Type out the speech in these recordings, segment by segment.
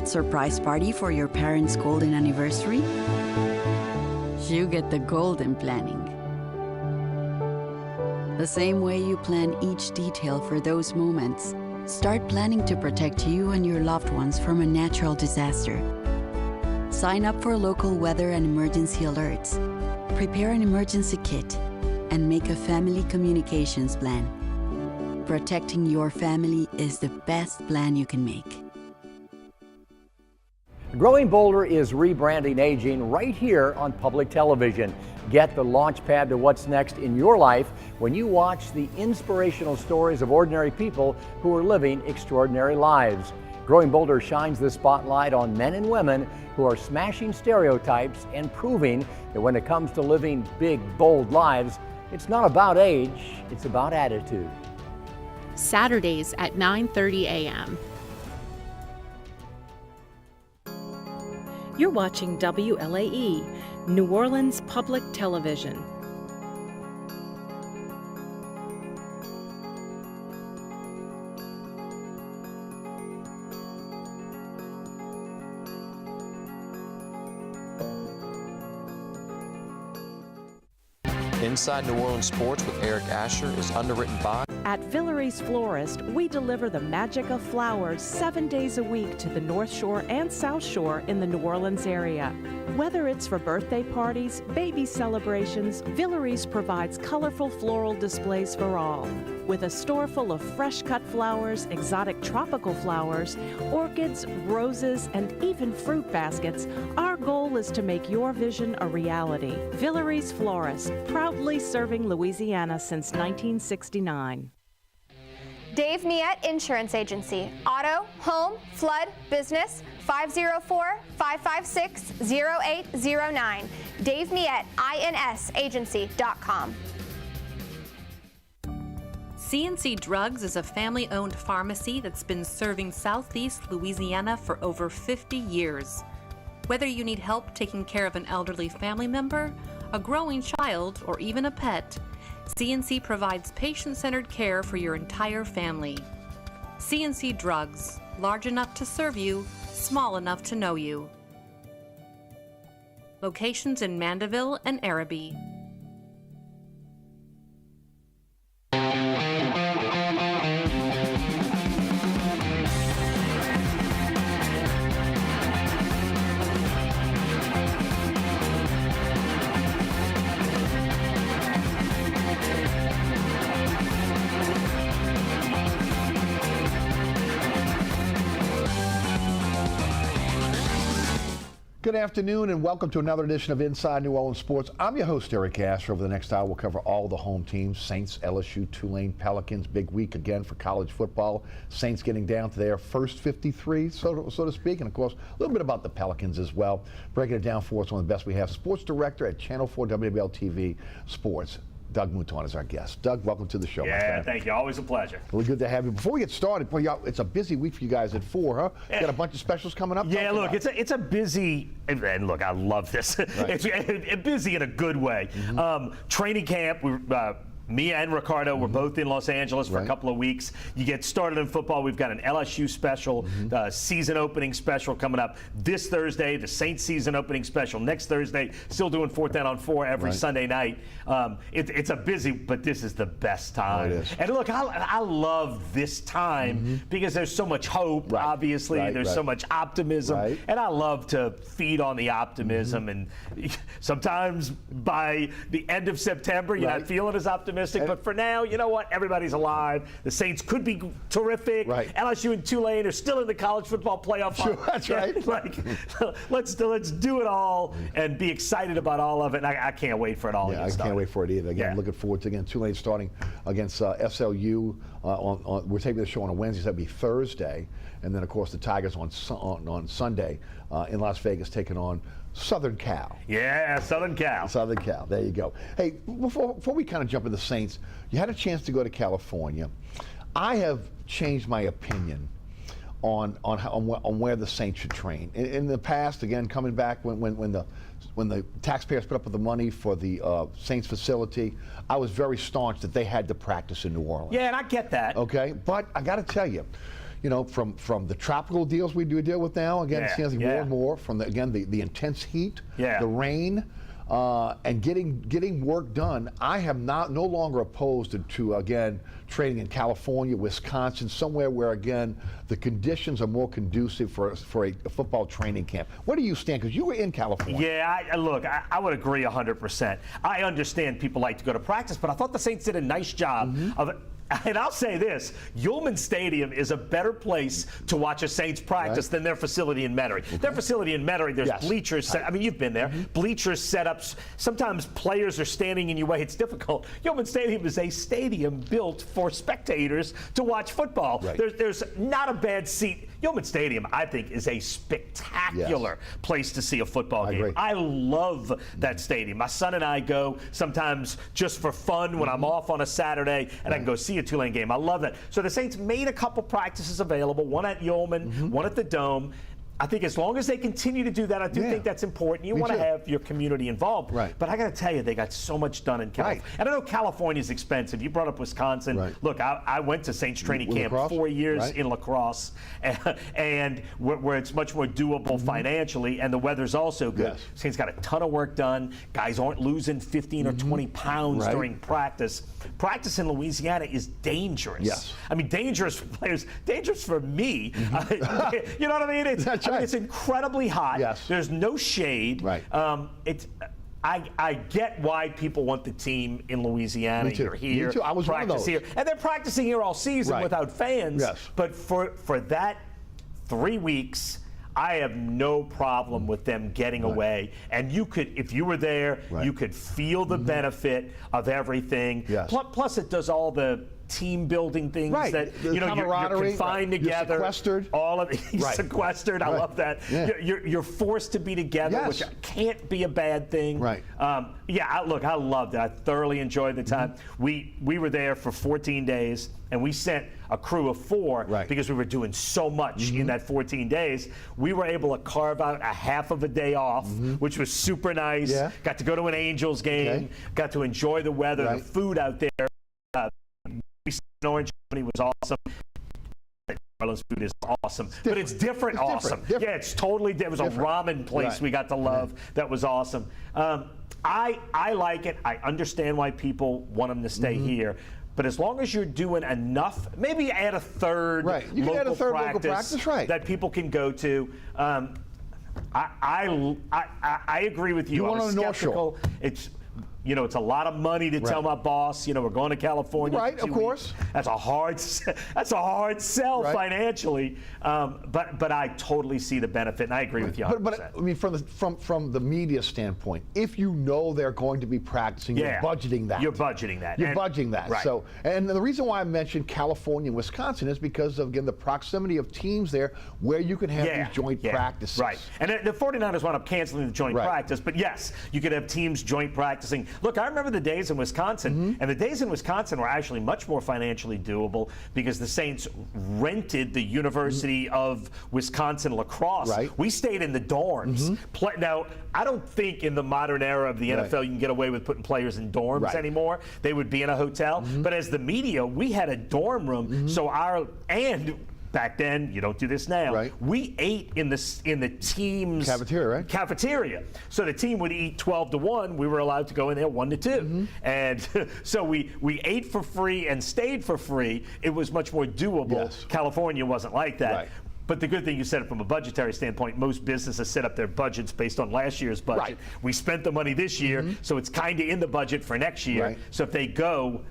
that surprise party for your parents' golden anniversary? You get the golden planning. The same way you plan each detail for those moments, start planning to protect you and your loved ones from a natural disaster. Sign up for local weather and emergency alerts. Prepare an emergency kit and make a family communications plan. Protecting your family is the best plan you can make. Growing Bolder is rebranding aging right here on public television. Get the launch pad to what's next in your life when you watch the inspirational stories of ordinary people who are living extraordinary lives. Growing Bolder shines the spotlight on men and women who are smashing stereotypes and proving that when it comes to living big, bold lives, it's not about age, it's about attitude. Saturdays at 9:30 a.m. You're watching WLAE, New Orleans Public Television. Inside New Orleans Sports with Eric Asher is underwritten by. At Villere's Florist, we deliver the magic of flowers 7 days a week to the North Shore and South Shore in the New Orleans area. Whether it's for birthday parties, baby celebrations, Villere's provides colorful floral displays for all. With a store full of fresh-cut flowers, exotic tropical flowers, orchids, roses, and even fruit baskets, our goal is to make your vision a reality. Villere's Florist, proudly serving Louisiana since 1969. Dave Miette Insurance Agency. Auto, home, flood, business, 504-556-0809. Dave Miette, INSagency.com. C&C Drugs is a family-owned pharmacy that's been serving Southeast Louisiana for over 50 years. Whether you need help taking care of an elderly family member, a growing child, or even a pet, C&C provides patient-centered care for your entire family. C&C Drugs, large enough to serve you, small enough to know you. Locations in Mandeville and Araby. Good afternoon and welcome to another edition of Inside New Orleans Sports. I'm your host, Eric Asher. Over the next hour, we'll cover all the home teams, Saints, LSU, Tulane, Pelicans. Big week again for college football. Saints getting down to their first 53, so to speak. And, of course, a little bit about the Pelicans as well. Breaking it down for us, one of the best we have. Sports Director at Channel 4 WLAE-TV Sports. Doug Mouton is our guest. Doug, welcome to the show. Yeah, thank you. Always a pleasure. Really good to have you. Before we get started, boy, it's a busy week for you guys at 4, huh? You got a bunch of specials coming up? Yeah, look, it's a busy, and look, I love this. Right. It's busy in a good way. Mm-hmm. Training camp, Mia and Ricardo were both in Los Angeles for a couple of weeks. You get started in football. We've got an LSU special, season opening special coming up this Thursday, the Saints season opening special next Thursday. Still doing 4th Down on 4 every Sunday night. It's a busy, but this is the best time. Oh, it is. And look, I love this time because there's so much hope, obviously. There's so much optimism. And I love to feed on the optimism. And sometimes by the end of September, you're not feeling as optimistic. But for now, you know what? Everybody's alive. The Saints could be terrific. LSU and Tulane are still in the college football playoff. Sure, that's right. Let's do it all and be excited about all of it. And I can't wait for it all. Yeah, I can't wait for it either. Again, looking forward to Tulane starting against SLU. We're taking the show on a Wednesday, so that'll be Thursday, and then of course the Tigers on Sunday in Las Vegas taking on Southern Cal. Yeah, Southern Cal. Southern Cal. There you go. Hey, before we kind of jump into the Saints, you had a chance to go to California. I have changed my opinion on where the Saints should train. In the past, again, coming back when the taxpayers put up with the money for the Saints facility, I was very staunch that they had to practice in New Orleans. Yeah, and I get that. Okay, but I got to tell you, from the tropical deals we do deal with now. Again, it seems like more and more from the intense heat, the rain. And getting work done. I am no longer opposed to again training in California, Wisconsin, somewhere where again the conditions are more conducive for a football training camp. Where do you stand? Because you were in California. Yeah, look, I would agree 100%. I understand people like to go to practice, but I thought the Saints did a nice job of it. And I'll say this, Yulman Stadium is a better place to watch a Saints practice than their facility in Metairie. Their facility in Metairie, there's bleachers set. I mean, you've been there. Bleachers setups. Sometimes players are standing in your way. It's difficult. Yulman Stadium is a stadium built for spectators to watch football. There's not a bad seat. Yulman Stadium, I think, is a spectacular place to see a football game. I love that stadium. My son and I go sometimes just for fun when I'm off on a Saturday, and I can go see a Tulane game. I love that. So the Saints made a couple practices available, one at Yulman, one at the Dome. I think as long as they continue to do that, I do think that's important. You want to have your community involved. But I got to tell you, they got so much done in California. And I know California is expensive. You brought up Wisconsin. Look, I went to Saints training camp 4 years in La Crosse, and where it's much more doable financially, and the weather's also good. Saints got a ton of work done. Guys aren't losing 15 or 20 pounds during practice. Practice in Louisiana is dangerous. I mean, dangerous for players, dangerous for me. You know what I mean? I mean, it's incredibly hot. There's no shade. I get why people want the team in Louisiana or here. Me too. I was one of those. Here. And they're practicing here all season without fans. But for that 3 weeks, I have no problem with them getting away. And you could, if you were there, you could feel the benefit of everything. Plus, it does all the team building things that you're confined together. You're sequestered. All of sequestered. I love that. You're forced to be together, which can't be a bad thing. Look, I loved it. I thoroughly enjoyed the time. We were there for 14 days, and we sent a crew of 4 because we were doing so much in that 14 days. We were able to carve out a half of a day off, which was super nice. Got to go to an Angels game. Got to enjoy the weather, the food out there. Orange County was awesome. Marlins food is awesome, but it's different. Yeah, it's totally different. It was a ramen place we got to love. That was awesome. I like it. I understand why people want them to stay here. But as long as you're doing enough, maybe add a third local practice that people can go to. I agree with you. You want on the North Shore. It's a lot of money to tell my boss, we're going to California. Of course. That's a hard sell financially. But I totally see the benefit, and I agree with you 100%. But I mean, from the media standpoint, if you know they're going to be practicing, you're budgeting that. You're budgeting that. So, and the reason why I mentioned California and Wisconsin is because of, again, the proximity of teams there where you can have these joint practices. And the 49ers wound up canceling the joint practice, but yes, you could have teams joint practicing. Look, I remember the days in Wisconsin, and the days in Wisconsin were actually much more financially doable because the Saints rented the University of Wisconsin lacrosse. We stayed in the dorms. Now, I don't think in the modern era of the NFL you can get away with putting players in dorms anymore. They would be in a hotel. But as the media, we had a dorm room. So back then, you don't do this now. We ate in the team's cafeteria, So the team would eat 12 to 1. We were allowed to go in there 1 to 2. And so we ate for free and stayed for free. It was much more doable. California wasn't like that. But the good thing, you said it from a budgetary standpoint, most businesses set up their budgets based on last year's budget. We spent the money this year, so it's kind of in the budget for next year. So if they go,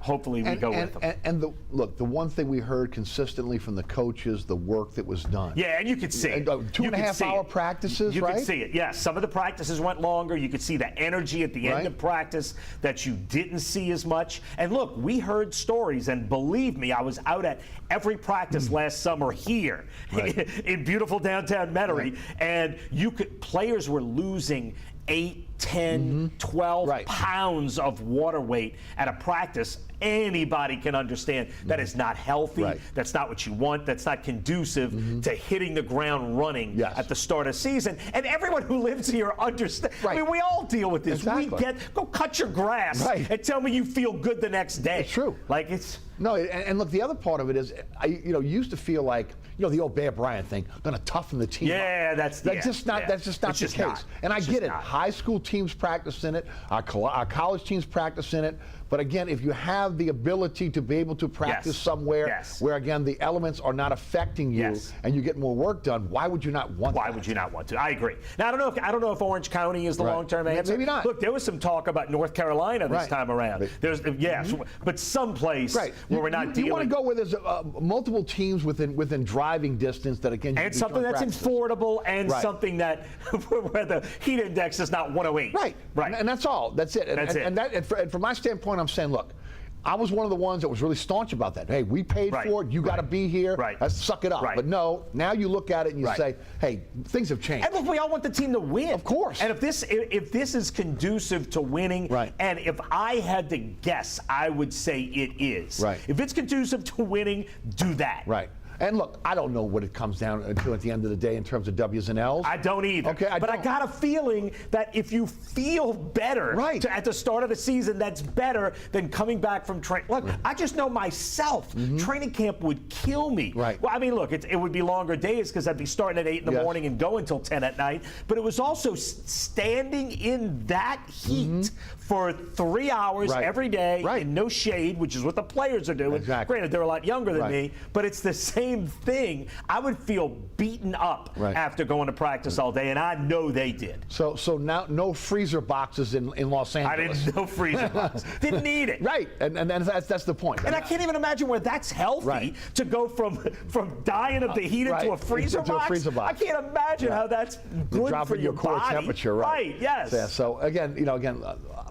hopefully we go with them. And the one thing we heard consistently from the coaches, the work that was done. Yeah, and you could see it. 2.5-hour practices, You could see it, yes. Some of the practices went longer. You could see the energy at the end of practice that you didn't see as much. And look, we heard stories, and believe me, I was out at every practice last summer here in beautiful downtown Metairie, and players were losing 8, 10, 12 pounds of water weight at a practice, anybody can understand that is not healthy. That's not what you want. That's not conducive to hitting the ground running at the start of season. And everyone who lives here understands. I mean, we all deal with this. We go cut your grass and tell me you feel good the next day. It's true. Like it's. No, and look, the other part of it is, you used to feel like, the old Bear Bryant thing, going to toughen the team up. That's just not the case. And I get it. High school teams practice in it. Our college teams practice in it. But again, if you have the ability to be able to practice somewhere where, again, the elements are not affecting you and you get more work done, why would you not want Why would you not want to? I agree. Now, I don't know if Orange County is the long-term answer. Maybe not. Look, there was some talk about North Carolina this time around. There's but someplace where we're not dealing. You want to go where there's multiple teams within driving distance that, again, and something that's affordable and something that where the heat index is not 108. Right. And that's all. That's it. And from my standpoint, I'm saying, look, I was one of the ones that was really staunch about that. Hey, we paid for it. You got to be here. Let's suck it up. But no, now you look at it and you say, hey, things have changed. And look, we all want the team to win. Of course. And if this is conducive to winning, and if I had to guess, I would say it is. If it's conducive to winning, do that. And look, I don't know what it comes down to at the end of the day in terms of W's and L's. I don't either. Okay, but I got a feeling that if you feel better at the start of the season, that's better than coming back from training. Look, I just know myself, training camp would kill me. Well, I mean, look, it would be longer days because I'd be starting at 8 in the morning and go until 10 at night. But it was also standing in that heat for 3 hours every day in no shade, which is what the players are doing. Granted, they're a lot younger than me, but it's the same thing. I would feel beaten up after going to practice all day, and I know they did. So now no freezer boxes in Los Angeles. I didn't know freezer boxes. Didn't need it. And that's the point. And I can't even imagine where that's healthy to go from dying of the heat into a freezer box. I can't imagine how that's good for your core body. temperature. Yes. Yeah, so again,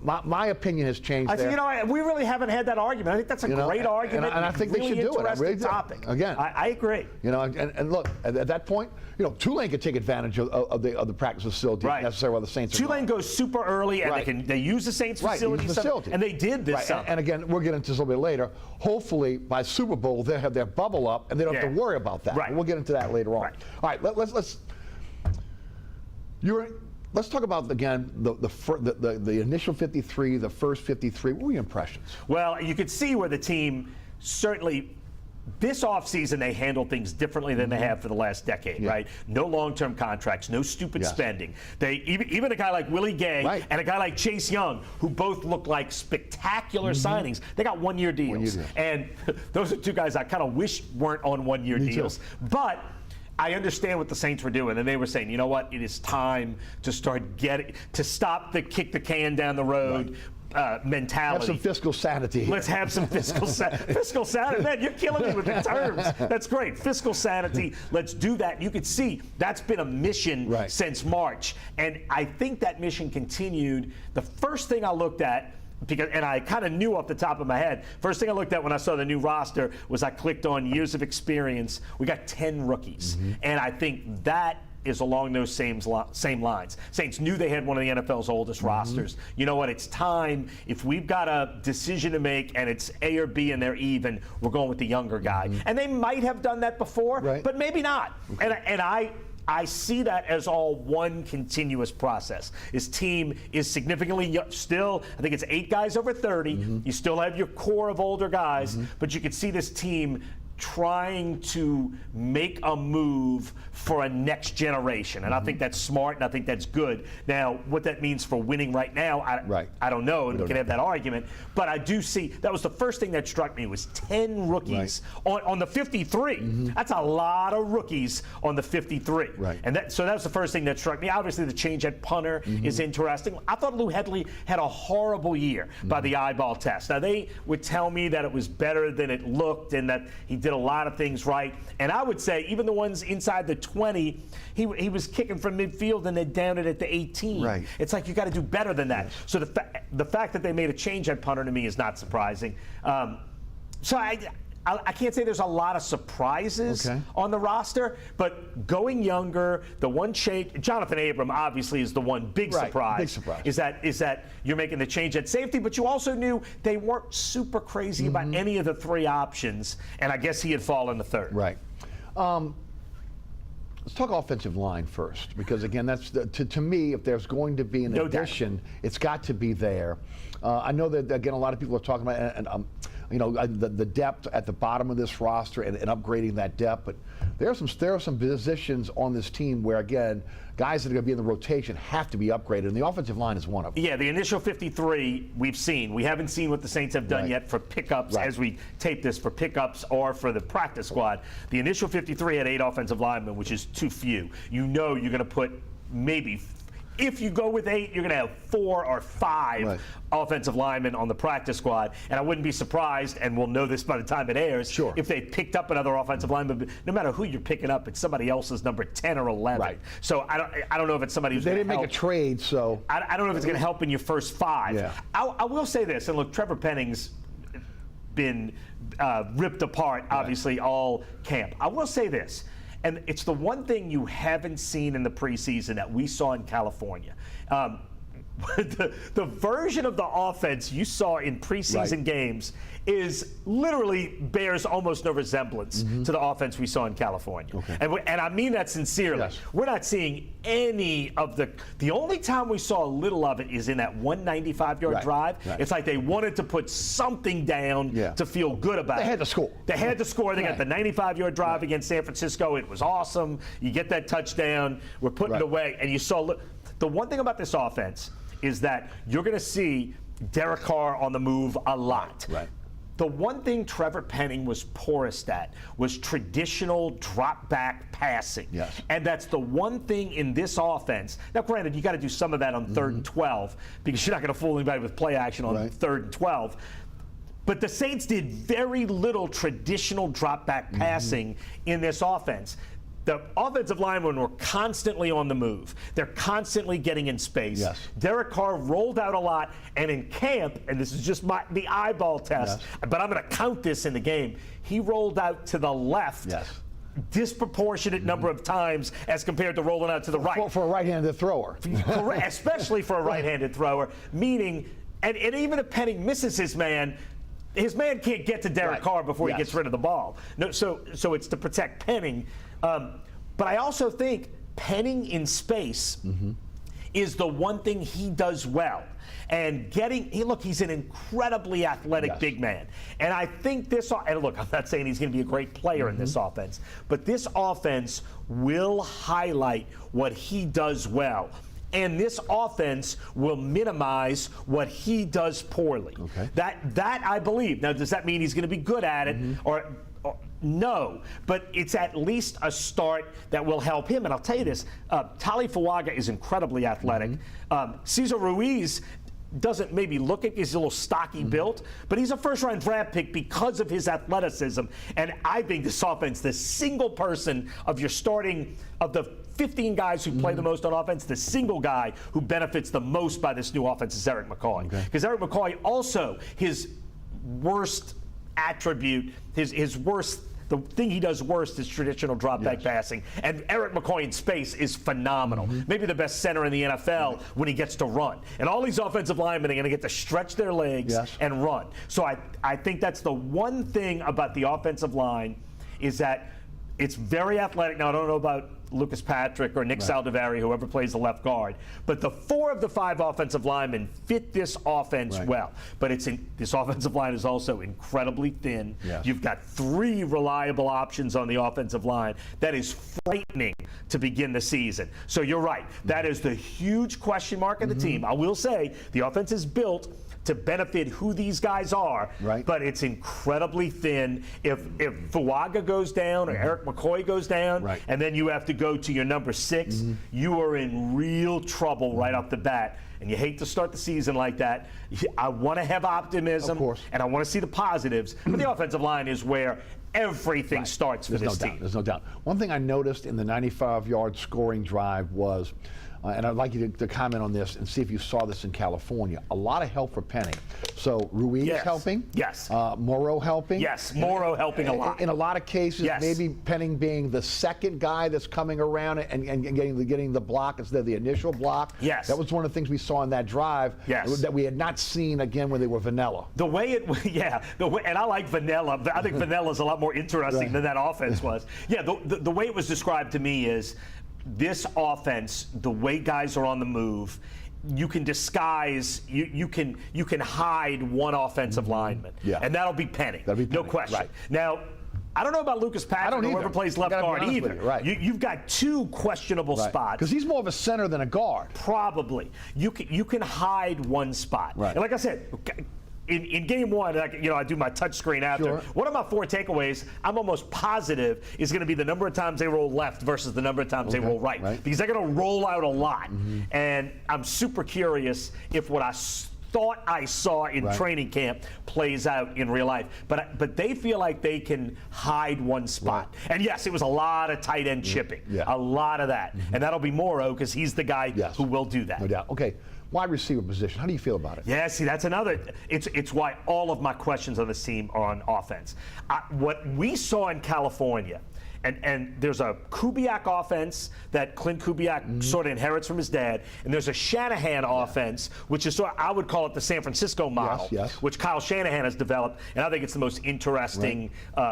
my opinion has changed. I think we really haven't had that argument. I think that's a great argument. And I think they should do it. Really topic. Again, I agree. And look, at that point, Tulane could take advantage of the practice facility necessary while the Saints are Tulane goes super early, and they use the Saints facility, and they did this summer. And again, we'll get into this a little bit later. Hopefully, by Super Bowl, they'll have their bubble up, and they don't have to worry about that. We'll get into that later on. All right, let's talk about, again, the initial 53, the first 53. What were your impressions? Well, you could see where the team certainly. This offseason, they handled things differently than they have for the last decade, right? No long-term contracts, no stupid spending. They even a guy like Willie Gay and a guy like Chase Young, who both look like spectacular signings, they got one-year deals. And those are two guys I kind of wish weren't on one-year deals. But I understand what the Saints were doing, and they were saying, you know what, it is time to stop the kick the can down the road. Mentality. Have some fiscal sanity. Let's have some fiscal sanity. Man, you're killing me with the terms. That's great. Fiscal sanity. Let's do that. You could see that's been a mission since March. And I think that mission continued. The first thing I looked at, and I kind of knew off the top of my head, first thing I looked at when I saw the new roster was I clicked on years of experience. We got 10 rookies. And I think that is along those same lines. Saints knew they had one of the NFL's oldest rosters. You know what? It's time. If we've got a decision to make and it's A or B and they're even, we're going with the younger guy. And they might have done that before, but maybe not. And I see that as all one continuous process. His team is significantly still, I think it's 8 guys over 30. You still have your core of older guys, but you can see this team trying to make a move for a next generation. And I think that's smart, and I think that's good. Now, what that means for winning right now, I don't know, and we can have that argument. But I do see, that was the first thing that struck me, was 10 rookies on the 53. That's a lot of rookies on the 53. And so that was the first thing that struck me. Obviously, the change at punter is interesting. I thought Lou Hedley had a horrible year by the eyeball test. Now, they would tell me that it was better than it looked and that he did a lot of things right. And I would say even the ones inside the 20, he was kicking from midfield and they downed it at the 18. It's like you got to do better than that. So the fact that they made a change at punter to me is not surprising. So I can't say there's a lot of surprises on the roster, but going younger, the one change, Jonathan Abram obviously is the one big surprise. Big surprise. Is that you're making the change at safety, but you also knew they weren't super crazy about any of the three options, and I guess he had fallen to third. Right. Let's talk offensive line first, because again, that's to me, if there's going to be an addition, it's got to be there. I know that again, a lot of people are talking about you know, the depth at the bottom of this roster and upgrading that depth, but there are some positions on this team where again, guys that are going to be in the rotation have to be upgraded, and the offensive line is one of them. Yeah, the initial 53 we've seen. We haven't seen what the Saints have done yet for pickups as we tape this, for pickups or for the practice squad. The initial 53 had 8 offensive linemen, which is too few. You know you're going to put maybe, if you go with 8, you're going to have 4 or 5 offensive linemen on the practice squad. And I wouldn't be surprised, and we'll know this by the time it airs, if they picked up another offensive lineman. No matter who you're picking up, it's somebody else's number 10 or 11. So I don't know if it's somebody who's they going to didn't make a trade, so I don't know if it's going to help in your first 5. I will say this, and look, Trevor Penning's been ripped apart, obviously, all camp. I will say this. And it's the one thing you haven't seen in the preseason that we saw in California. The version of the offense you saw in preseason games is literally bears almost no resemblance to the offense we saw in California. And I mean that sincerely. We're not seeing any of the only time we saw a little of it is in that 195-yard drive. It's like they wanted to put something down to feel good about it. They had to score. They had to score. They got the 95-yard drive against San Francisco. It was awesome. You get that touchdown. We're putting it away. And you saw the one thing about this offense is that you're going to see Derek Carr on the move a lot. The one thing Trevor Penning was poorest at was traditional drop-back passing. And that's the one thing in this offense. Now, granted, you got to do some of that on 3rd and 12 because you're not going to fool anybody with play action on 3rd and 12. But the Saints did very little traditional drop-back passing in this offense. The offensive linemen were constantly on the move. They're constantly getting in space. Derek Carr rolled out a lot, and in camp, and this is just the eyeball test, but I'm going to count this in the game, he rolled out to the left disproportionate number of times as compared to rolling out to the right. For a right-handed thrower. Especially for a right-handed thrower, meaning, and even if Penning misses his man can't get to Derek Carr before he gets rid of the ball. No, so it's to protect Penning. But I also think Penning in space is the one thing he does well. And he's an incredibly athletic big man. And I think and look, I'm not saying he's going to be a great player in this offense, but this offense will highlight what he does well. And this offense will minimize what he does poorly. That I believe. Now, does that mean he's going to be good at it? Or no, but it's at least a start that will help him. And I'll tell you this, Tali Fuaga is incredibly athletic. Cesar Ruiz doesn't maybe look at, he's a little stocky built, but he's a first-round draft pick because of his athleticism. And I think this offense, the single person of your starting, of the 15 guys who play the most on offense, the single guy who benefits the most by this new offense is Eric McCoy. Because Eric McCoy also, his worst attribute, his worst, the thing he does worst is traditional drop-back passing. And Eric McCoy in space is phenomenal. Maybe the best center in the NFL when he gets to run. And all these offensive linemen are going to get to stretch their legs and run. So I think that's the one thing about the offensive line is that it's very athletic. Now, I don't know about Lucas Patrick or Nick Saldivari, whoever plays the left guard. But the 4 of the 5 offensive linemen fit this offense well. But this offensive line is also incredibly thin. You've got 3 reliable options on the offensive line. That is frightening to begin the season. So you're right. That is the huge question mark of the team. I will say the offense is built to benefit who these guys are, but it's incredibly thin. If Fuaga goes down or Eric McCoy goes down, and then you have to go to your number 6, you are in real trouble right off the bat. And you hate to start the season like that. I want to have optimism, and I want to see the positives, but the offensive line is where everything starts for this team. There's no doubt. One thing I noticed in the 95-yard scoring drive was and I'd like you to comment on this and see if you saw this in California. A lot of help for Penny. So Ruiz helping. Yes. Morrow helping. Yes, Morrow helping a lot. In a lot of cases, maybe Penning being the second guy that's coming around and getting the block instead of the initial block. Yes. That was one of the things we saw in that drive that we had not seen again when they were vanilla. The way and I like vanilla. I think vanilla is a lot more interesting than that offense was. Yeah, the way it was described to me is this offense, the way guys are on the move, you can disguise, you can hide one offensive lineman, and that'll be Penning. No question. Right. Now, I don't know about Lucas Patrick or whoever plays left guard either. Right. You've got two questionable spots. Because he's more of a center than a guard. Probably. You can hide one spot. Right. And like I said, in game one, I do my touch screen after. Sure. One of my 4 takeaways, I'm almost positive, is going to be the number of times they roll left versus the number of times they roll right. Because they're going to roll out a lot. And I'm super curious if what I thought I saw in training camp plays out in real life. But they feel like they can hide one spot. Right. And yes, it was a lot of tight end chipping. A lot of that. And that'll be Morrow because he's the guy who will do that. No doubt. Okay. Wide receiver position, how do you feel about it? Yeah, see, that's another. It's why all of my questions on this team are on offense. What we saw in California, and there's a Kubiak offense that Clint Kubiak sort of inherits from his dad, and there's a Shanahan offense, which is sort of, I would call it the San Francisco model, which Kyle Shanahan has developed, and I think it's the most interesting,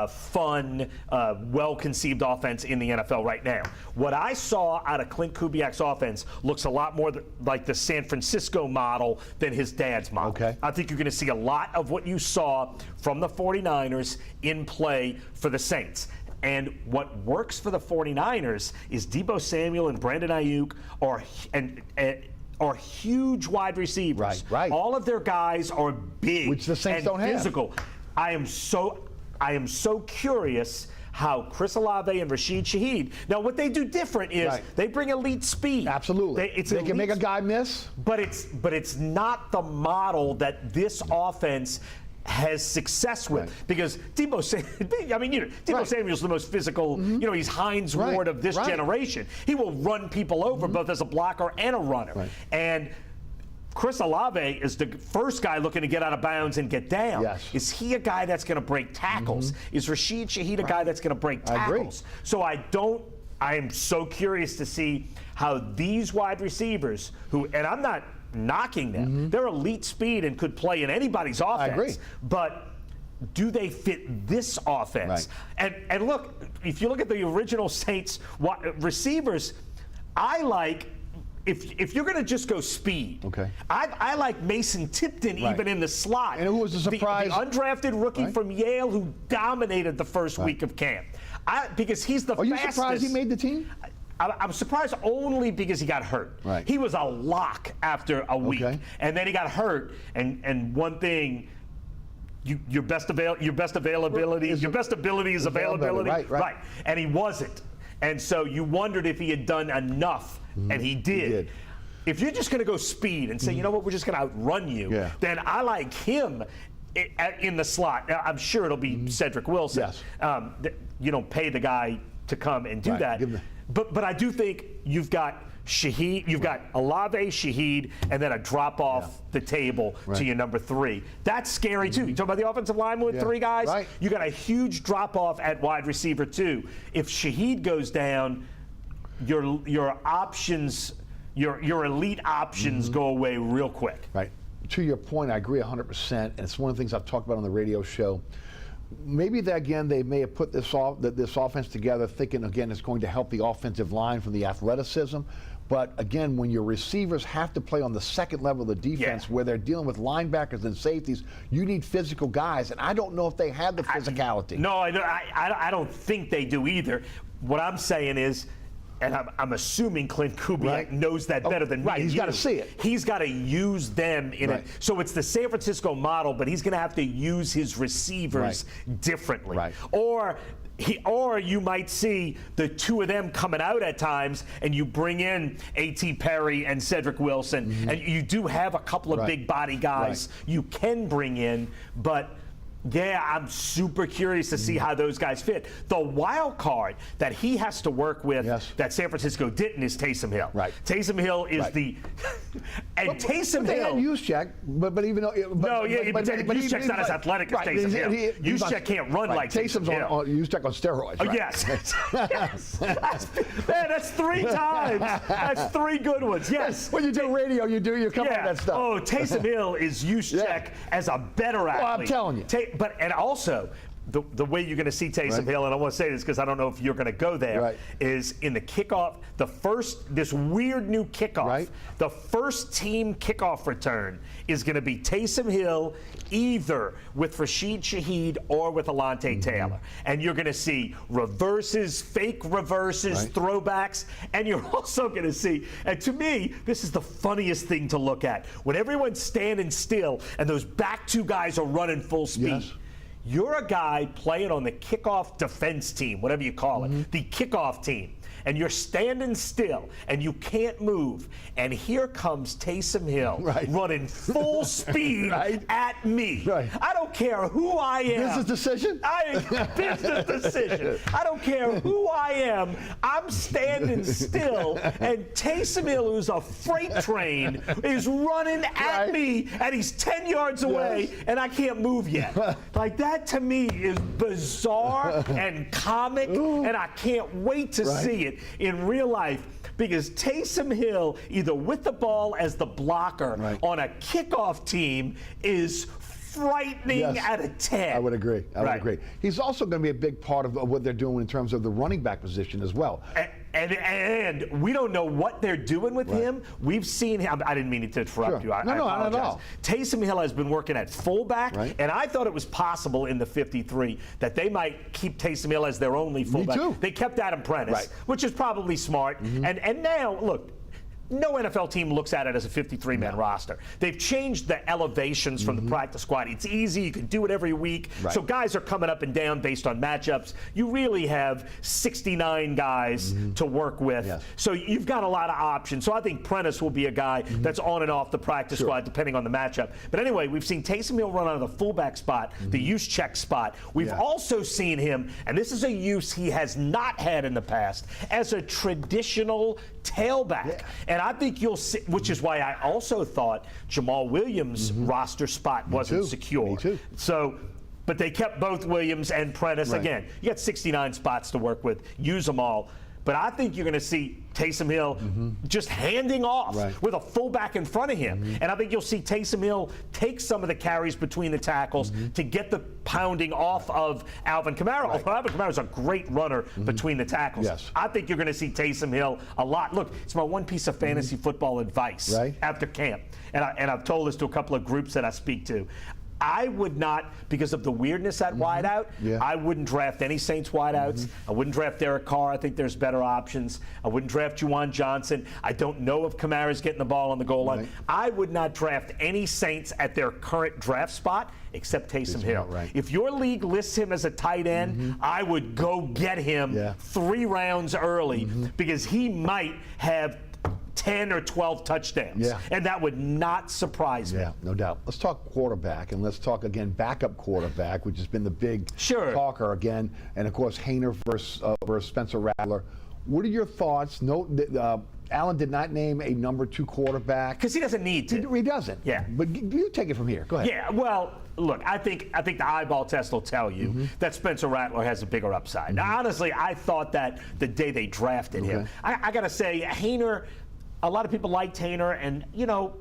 fun, well-conceived offense in the NFL right now. What I saw out of Clint Kubiak's offense looks a lot more like the San Francisco model than his dad's model. Okay. I think you're going to see a lot of what you saw from the 49ers in play for the Saints. And what works for the 49ers is Deebo Samuel and Brandon Ayuk are huge wide receivers. Right. All of their guys are big, which the Saints don't physical. I am so curious how Chris Olave and Rashid Shaheed. Now, what they do different is they bring elite speed. Absolutely. They can make a guy miss. But it's not the model that this offense has success with, because Deebo Samuel's the most physical, he's Hines Ward of this generation. He will run people over both as a blocker and a runner. And Chris Olave is the first guy looking to get out of bounds and get down. Is he a guy that's going to break tackles? Is Rashid Shaheed a guy that's going to break tackles? So I am so curious to see how these wide receivers and I'm not knocking them. They're elite speed and could play in anybody's offense. I agree. But do they fit this offense? And look, if you look at the original Saints receivers, I like, if you're going to just go speed, I like Mason Tipton even in the slot. And who was the surprise? The undrafted rookie from Yale who dominated the first week of camp. Because he's the fastest. Are you surprised he made the team? I'm surprised only because he got hurt. Right. He was a lock after a week, and then he got hurt. And one thing, your best ability is availability. Right. And he wasn't. And so you wondered if he had done enough, and he did. If you're just going to go speed and say, you know what, we're just going to outrun you, then I like him in the slot. Now, I'm sure it'll be Cedric Wilson. You don't pay the guy to come and do that. But I do think you've got Shaheed, you've got Olave, Shaheed, and then a drop off the table to your number 3. That's scary too. You talk about the offensive line with 3 guys. You got a huge drop off at wide receiver too. If Shaheed goes down, your options, your elite options go away real quick. Right. To your point, I agree 100%, and it's one of the things I've talked about on the radio show. Maybe that again they may have put this offense together thinking again it's going to help the offensive line from the athleticism, but again when your receivers have to play on the second level of the defense where they're dealing with linebackers and safeties, you need physical guys, and I don't know if they have the physicality. I don't think they do either. What I'm saying is, and I'm assuming Clint Kubiak knows that better than me. He's got to see it. He's got to use them in it. So it's the San Francisco model, but he's going to have to use his receivers differently. Or you might see the 2 of them coming out at times, and you bring in A.T. Perry and Cedric Wilson, and you do have a couple of big body guys you can bring in, but Yeah, I'm super curious to see how those guys fit. The wild card that he has to work with that San Francisco didn't is Taysom Hill. Right. Taysom Hill is and Taysom Hill. They had Juszczyk, but even though Juszczyk's not as athletic as Taysom Hill. Juszczyk can't run like Taysom's Taysom on Juszczyk on steroids. Right? Yes. Yes. That's 3 times. That's 3 good ones. Yes. When you do radio, you come up with that stuff. Oh, Taysom Hill is Juszczyk as a better athlete. Well, I'm telling you. And also, the way you're going to see Taysom Hill, and I want to say this because I don't know if you're going to go there, is in the kickoff, this weird new kickoff, the first team kickoff return is going to be Taysom Hill either with Rashid Shaheed or with Alontae Taylor. And you're going to see reverses, fake reverses, throwbacks, and you're also going to see, and to me, this is the funniest thing to look at, when everyone's standing still and those back 2 guys are running full speed. Yes. You're a guy playing on the kickoff defense team, whatever you call it, the kickoff team, and you're standing still and you can't move. And here comes Taysom Hill running full speed at me. I don't care who I am. Business decision? Business decision. I don't care who I am. I'm standing still, and Taysom Hill, who's a freight train, is running at me, and he's 10 yards away, and I can't move yet. Like, that to me is bizarre and comic, and I can't wait to see it in real life, because Taysom Hill, either with the ball as the blocker on a kickoff team, is frightening at a 10. I would agree. I would agree. He's also going to be a big part of what they're doing in terms of the running back position as well. And we don't know what they're doing with him. We've seen him. I didn't mean to interrupt you. I apologize. Not at all. Taysom Hill has been working at fullback, and I thought it was possible in the 53 that they might keep Taysom Hill as their only fullback. Me too. They kept Adam Prentice, which is probably smart. And now, look, no NFL team looks at it as a 53-man roster. They've changed the elevations from the practice squad. It's easy. You can do it every week. So guys are coming up and down based on matchups. You really have 69 guys to work with. So you've got a lot of options. So I think Prentice will be a guy that's on and off the practice squad depending on the matchup. But anyway, we've seen Taysom Hill run out of the fullback spot, the Juszczyk spot. We've also seen him, and this is a use he has not had in the past, as a traditional tailback. And I think you'll see, which is why I also thought Jamal Williams' roster spot wasn't secure. Me too. So, but they kept both Williams and Prentice. Again, you got 69 spots to work with. Use them all. But I think you're going to see Taysom Hill just handing off with a fullback in front of him. And I think you'll see Taysom Hill take some of the carries between the tackles to get the pounding off of Alvin Kamara. Alvin Kamara is a great runner between the tackles. I think you're going to see Taysom Hill a lot. Look, it's my one piece of fantasy football advice after camp. And I've told this to a couple of groups that I speak to. I would not, because of the weirdness at wideout, I wouldn't draft any Saints wideouts. I wouldn't draft Derek Carr. I think there's better options. I wouldn't draft Juwan Johnson. I don't know if Kamara's getting the ball on the goal line. I would not draft any Saints at their current draft spot except Taysom Hill. If your league lists him as a tight end, I would go get him 3 rounds early because he might have 10 or 12 touchdowns. And that would not surprise me. No doubt. Let's talk quarterback, and let's talk again backup quarterback, which has been the big talker again. And of course, Haener versus Spencer Rattler. What are your thoughts? Allen did not name a number 2 quarterback because he doesn't need to. He doesn't. But you take it from here. Go ahead. Well, look, I think the eyeball test will tell you that Spencer Rattler has a bigger upside. Now, honestly, I thought that the day they drafted him. I got to say, Haener. A lot of people liked Haener, and, you know,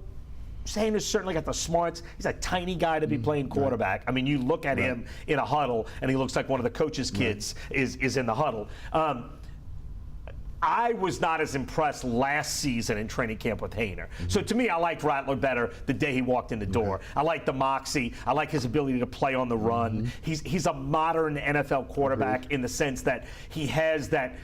Haener's certainly got the smarts. He's a tiny guy to be playing quarterback. I mean, you look at him in a huddle, and he looks like one of the coach's kids is in the huddle. I was not as impressed last season in training camp with Haener. So to me, I liked Rattler better the day he walked in the door. I like the moxie. I like his ability to play on the run. He's a modern NFL quarterback in the sense that he has that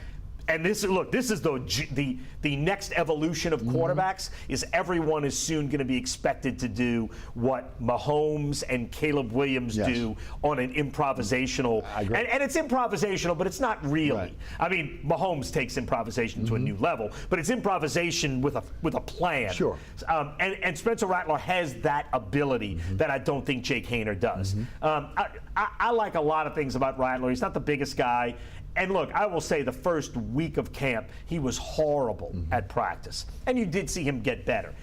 And this is the next evolution of quarterbacks. Is everyone is soon going to be expected to do what Mahomes and Caleb Williams do on an improvisational, and it's improvisational, but it's not really. Right. I mean, Mahomes takes improvisation to a new level, but it's improvisation with a plan. Sure. And Spencer Rattler has that ability that I don't think Jake Haener does. I like a lot of things about Rattler. He's not the biggest guy. And look, I will say the first week of camp, he was horrible at practice. And you did see him get better.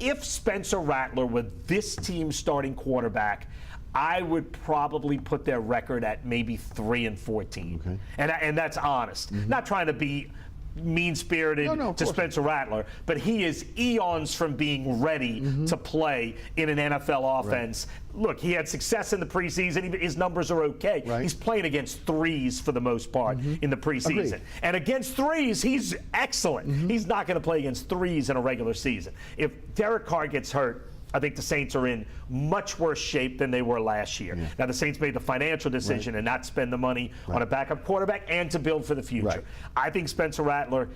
If Spencer Rattler were this team's starting quarterback, I would probably put their record at maybe 3-14. Okay. And that's honest. Not trying to be mean-spirited to Spencer Rattler, but he is eons from being ready to play in an NFL offense. Right. Look, he had success in the preseason. His numbers are okay. Right. He's playing against threes for the most part in the preseason. Agreed. And against threes, he's excellent. He's not going to play against threes in a regular season. If Derek Carr gets hurt, I think the Saints are in much worse shape than they were last year. Yeah. Now, the Saints made the financial decision and not spend the money on a backup quarterback and to build for the future. Right. I think Spencer Rattler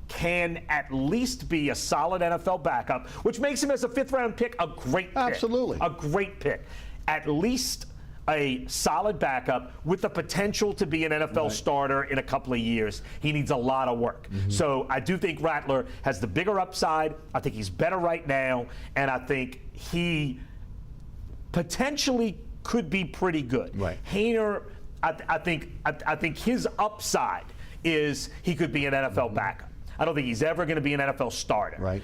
can at least be a solid NFL backup, which makes him, as a fifth-round pick, a great pick. Absolutely. A great pick. At least a solid backup with the potential to be an NFL starter in a couple of years. He needs a lot of work. So I do think Rattler has the bigger upside. I think he's better right now, and I think he potentially could be pretty good. Right. Haener, I think his upside is he could be an NFL backup. I don't think he's ever going to be an NFL starter. Right.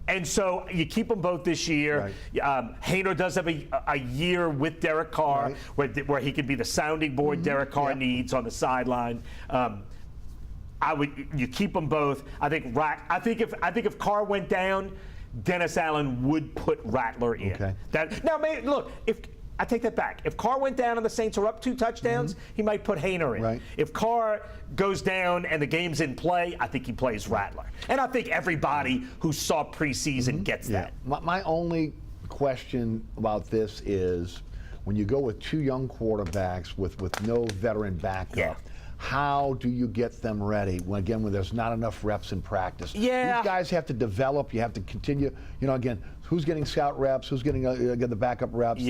And so you keep them both this year. Right. Haener does have a year with Derek Carr where he could be the sounding board Derek Carr needs on the sideline. You keep them both. I think if Carr went down, Dennis Allen would put Rattler in. Okay. Look, I take that back. If Carr went down and the Saints are up 2 touchdowns, he might put Haener in. Right. If Carr goes down and the game's in play, I think he plays Rattler. And I think everybody who saw preseason gets that. My only question about this is when you go with 2 young quarterbacks with no veteran backup, how do you get them ready when there's not enough reps in practice? These guys have to develop. You have to continue. Who's getting scout reps? Who's getting the backup reps?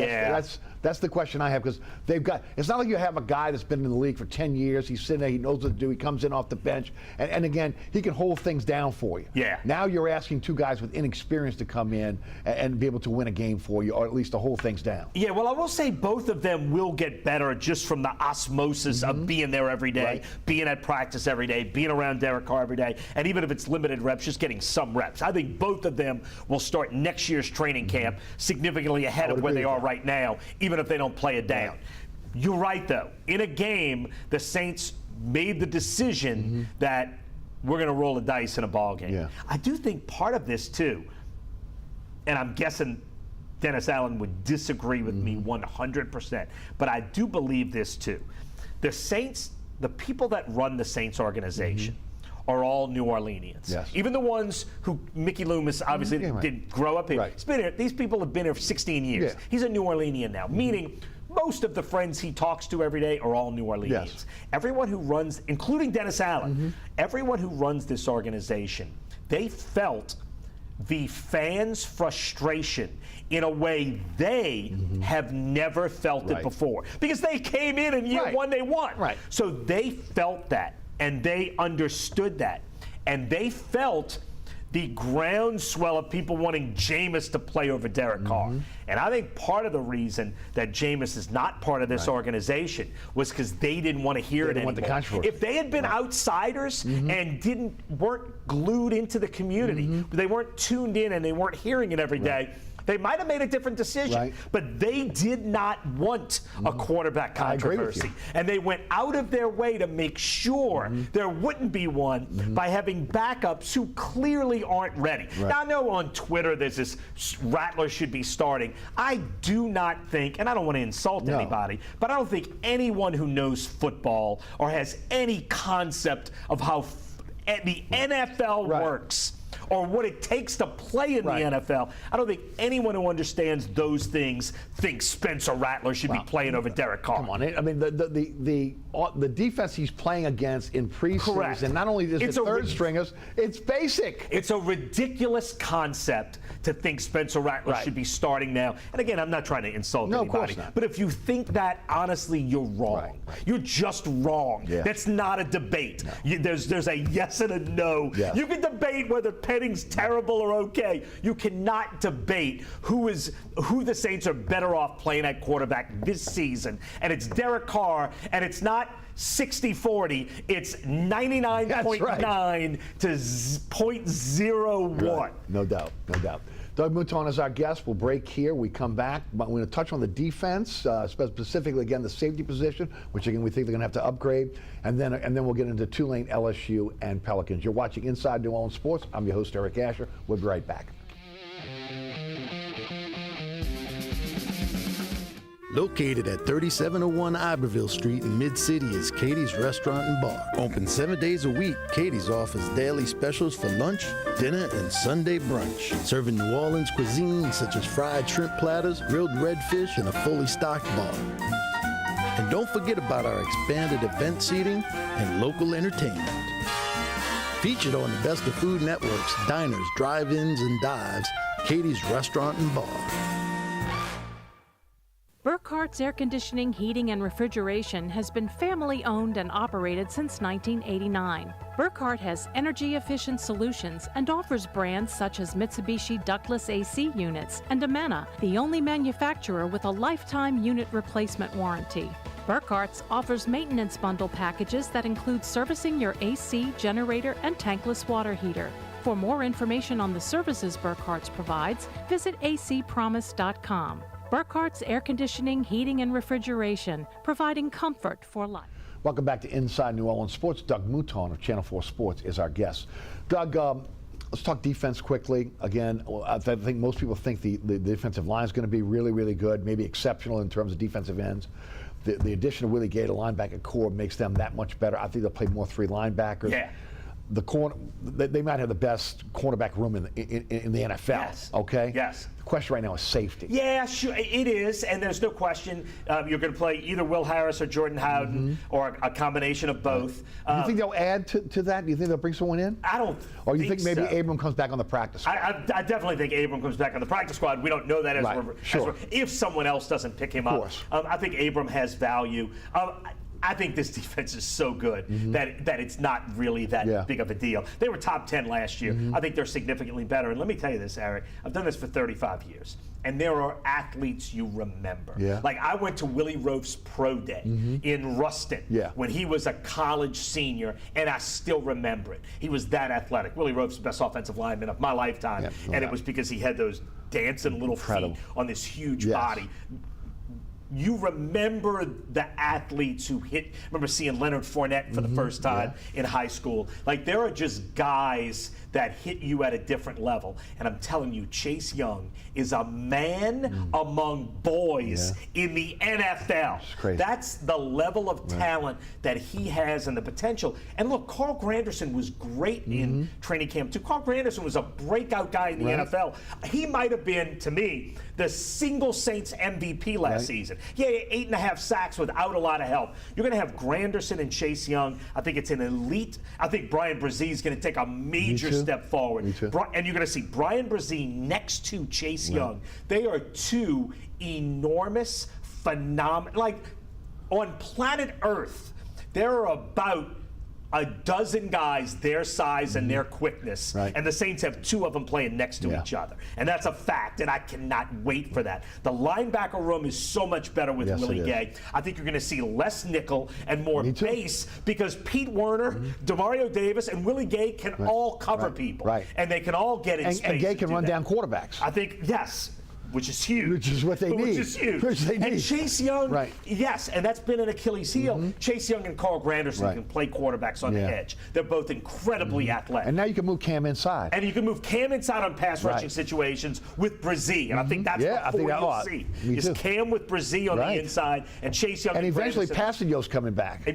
That's the question I have, because they've got. It's not like you have a guy that's been in the league for 10 years. He's sitting there. He knows what to do. He comes in off the bench, and again, he can hold things down for you. Yeah. Now you're asking 2 guys with inexperience to come in and be able to win a game for you, or at least to hold things down. Yeah. Well, I will say both of them will get better just from the osmosis of being there every day, being at practice every day, being around Derek Carr every day, and even if it's limited reps, just getting some reps. I think both of them will start next year's training camp significantly ahead of where they are right now, even if they don't play it down. You're right, though. In a game, the Saints made the decision that we're going to roll the dice in a ball game. Yeah. I do think part of this, too, and I'm guessing Dennis Allen would disagree with me 100%, but I do believe this, too. The Saints, the people that run the Saints organization, are all New Orleanians. Yes. Even the ones who Mickey Loomis obviously didn't grow up here. He's been here. These people have been here for 16 years. Yeah. He's a New Orleanian now, meaning most of the friends he talks to every day are all New Orleanians. Yes. Everyone who runs, including Dennis Allen, everyone who runs this organization, they felt the fans' frustration in a way they have never felt it before. Because they came in and year one they won. Right. So they felt that. And they understood that. And they felt the groundswell of people wanting Jameis to play over Derek Carr. And I think part of the reason that Jameis is not part of this organization was because they didn't want to hear it anymore. The controversy. If they had been outsiders and weren't glued into the community, they weren't tuned in and they weren't hearing it every day, they might have made a different decision, but they did not want a quarterback controversy. And they went out of their way to make sure there wouldn't be one by having backups who clearly aren't ready. Now, I know on Twitter there's this Rattler should be starting. I do not think, and I don't want to insult anybody, but I don't think anyone who knows football or has any concept of how the NFL works or what it takes to play in the NFL. I don't think anyone who understands those things thinks Spencer Rattler should be playing over Derek Carr. Come on, I mean the defense he's playing against in preseason, and not only is it third stringers, it's basic. It's a ridiculous concept to think Spencer Rattler should be starting now. And again, I'm not trying to insult anybody, of course not. but if you think that, honestly, you're wrong. You're just wrong. Yeah. That's not a debate. There's a yes and a no. Yes. You can debate whether Penning's terrible or okay. You cannot debate who the Saints are better off playing at quarterback this season. And it's Derek Carr, and it's not 60-40, it's 99.9 to 0.01. Right. No doubt, no doubt. Doug Mouton is our guest. We'll break here. We come back. We're going to touch on the defense, specifically, again, the safety position, which, again, we think they're going to have to upgrade. And then we'll get into Tulane, LSU, and Pelicans. You're watching Inside New Orleans Sports. I'm your host, Eric Asher. We'll be right back. Located at 3701 Iberville Street in Mid-City is Katie's Restaurant and Bar. Open 7 days a week, Katie's offers daily specials for lunch, dinner, and Sunday brunch. Serving New Orleans cuisine such as fried shrimp platters, grilled redfish, and a fully stocked bar. And don't forget about our expanded event seating and local entertainment. Featured on the Best of Food Network's diners, drive-ins, and dives, Katie's Restaurant and Bar. Burkhart's Air Conditioning, Heating, and Refrigeration has been family-owned and operated since 1989. Burkhart has energy-efficient solutions and offers brands such as Mitsubishi ductless AC units and Amana, the only manufacturer with a lifetime unit replacement warranty. Burkhart's offers maintenance bundle packages that include servicing your AC, generator, and tankless water heater. For more information on the services Burkhart's provides, visit acpromise.com. Burkhart's Air Conditioning, Heating, and Refrigeration, providing comfort for life. Welcome back to Inside New Orleans Sports. Doug Mouton of Channel 4 Sports is our guest. Doug, let's talk defense quickly. Again, I think most people think the defensive line is going to be really, really good, maybe exceptional in terms of defensive ends. The addition of Willie Gay to linebacker core makes them that much better. I think they'll play more three linebackers. Yeah. The corner, they might have the best cornerback room in the NFL. Yes. Okay. Yes. The question right now is safety. Yeah, sure, it is, and there's no question you're going to play either Will Harris or Jordan Howden, or a combination of both. Do you think they'll add to that? Do you think they'll bring someone in? I don't. Or you think maybe so. Abram comes back on the practice squad? I definitely think Abram comes back on the practice squad. We don't know that if someone else doesn't pick him up. I think Abram has value. I think this defense is so good that it's not really that big of a deal. They were top 10 last year. I think they're significantly better. And let me tell you this, Eric, I've done this for 35 years. And there are athletes you remember. Yeah. Like I went to Willie Roaf's pro day in Ruston when he was a college senior, and I still remember it. He was that athletic. Willie Roaf's the best offensive lineman of my lifetime. And it was because he had those dancing little feet on this huge body. You remember the athletes who hit. Remember seeing Leonard Fournette for the first time in high school. Like there are just guys that hit you at a different level. And I'm telling you, Chase Young is a man among boys in the NFL. That's the level of talent that he has and the potential. And look, Carl Granderson was great in training camp too. Carl Granderson was a breakout guy in the NFL. He might have been, to me, the single Saints MVP last season. He had 8.5 sacks without a lot of help. You're going to have Granderson and Chase Young. I think it's an elite. I think Brian Brzee is going to take a major step forward. And you're going to see Brian Brzee next to Chase Young. They are two enormous, phenomenal. Like on planet Earth, there are about a dozen guys their size and their quickness, and the Saints have two of them playing next to each other. And that's a fact, and I cannot wait for that. The linebacker room is so much better with Willie Gay. I think you're going to see less nickel and more base because Pete Werner, Demario Davis, and Willie Gay can all cover people. And they can all get in space. And Gay can run down quarterbacks. I think, which is huge. Which is what they need. Which is huge. Which they need. And Chase Young, right. yes, and that's been an Achilles heel. Chase Young and Carl Granderson Right. can play quarterbacks on the edge. They're both incredibly athletic. And now you can move Cam inside. And you can move Cam inside on pass rushing situations with Brzee. And I think that's what you'll see. Is Cam with Brzee on the inside and Chase Young and eventually Granderson. Passanio's coming back.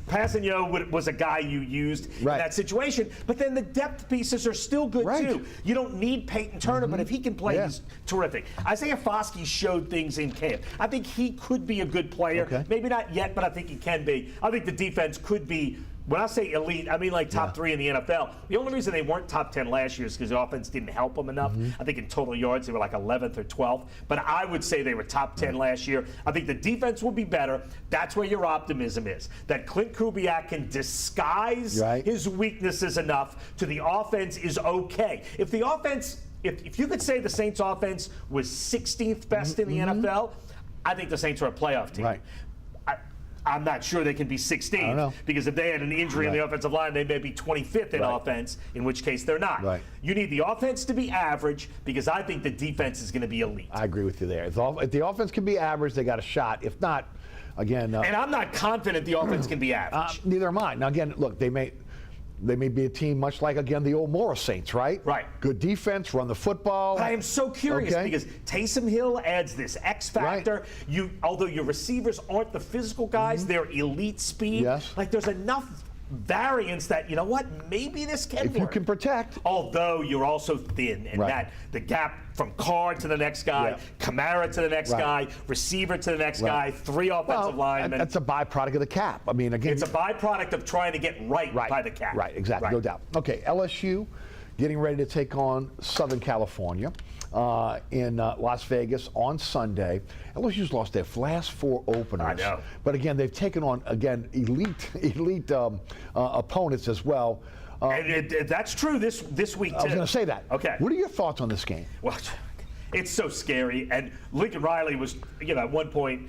Passanio was a guy you used in that situation, but then the depth pieces are still good too. You don't need Peyton Turner, but if he can play, he's terrific. Isaiah Foskey showed things in camp. I think he could be a good player. Maybe not yet, but I think he can be. I think the defense could be. When I say elite, I mean like top 3 in the NFL. The only reason they weren't top 10 last year is because the offense didn't help them enough. I think in total yards they were like 11th or 12th. But I would say they were top 10 last year. I think the defense will be better. That's where your optimism is. That Clint Kubiak can disguise his weaknesses enough to the offense is okay. If the offense, if you could say the Saints offense was 16th best in the NFL, I think the Saints are a playoff team. I'm not sure they can be 16th because if they had an injury in the offensive line, they may be 25th in offense, in which case they're not. You need the offense to be average because I think the defense is going to be elite. I agree with you there. If the offense can be average, they got a shot. If not, again. And I'm not confident the offense can be average. Neither am I. Now, again, look, they may be a team much like, again, the old Morris Saints, right? Good defense, run the football. But I am so curious because Taysom Hill adds this X factor. Although your receivers aren't the physical guys, they're elite speed. Like there's enough variance that, you know what, maybe this can work. If you can protect. Although you're also thin, and that the gap from Carr to the next guy, Kamara to the next guy, receiver to the next guy, 3 offensive linemen. That's a byproduct of the cap. I mean, again. It's a byproduct of trying to get right by the cap. Right, exactly, no doubt. Okay, LSU getting ready to take on Southern California in Las Vegas on Sunday. LSU's lost their last 4 openers. I know. But again, they've taken on, again, elite opponents as well. And that's true this week, too. I was going to say that. Okay. What are your thoughts on this game? Well, it's so scary. And Lincoln Riley was, at one point,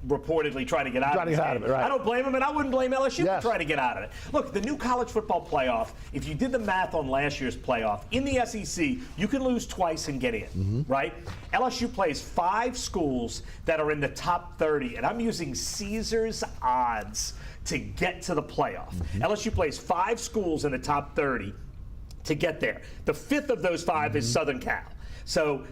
reportedly trying to get out of it. I don't blame him, and I wouldn't blame LSU for trying to get out of it. Look, the new college football playoff, if you did the math on last year's playoff, in the SEC, you can lose twice and get in, right? LSU plays 5 schools that are in the top 30, and I'm using Caesar's odds to get to the playoff. LSU plays 5 schools in the top 30 to get there. The 5th of those 5 is Southern Cal. So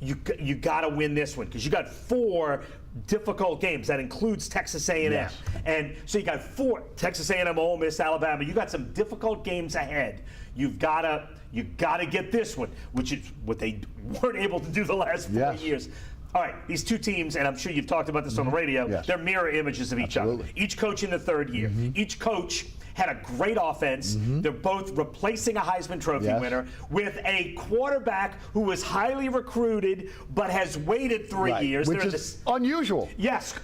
you got to win this one because you got 4 difficult games. That includes Texas A&M. And so you got 4, Texas A&M, Ole Miss, Alabama. You got some difficult games ahead. You got to get this one, which is what they weren't able to do the last 4 years. All right, these 2 teams, and I'm sure you've talked about this on the radio, they're mirror images of each other. Each coach in the 3rd year. Each coach had a great offense. They're both replacing a Heisman Trophy winner with a quarterback who was highly recruited but has waited 3 years. Which is unusual. Yes.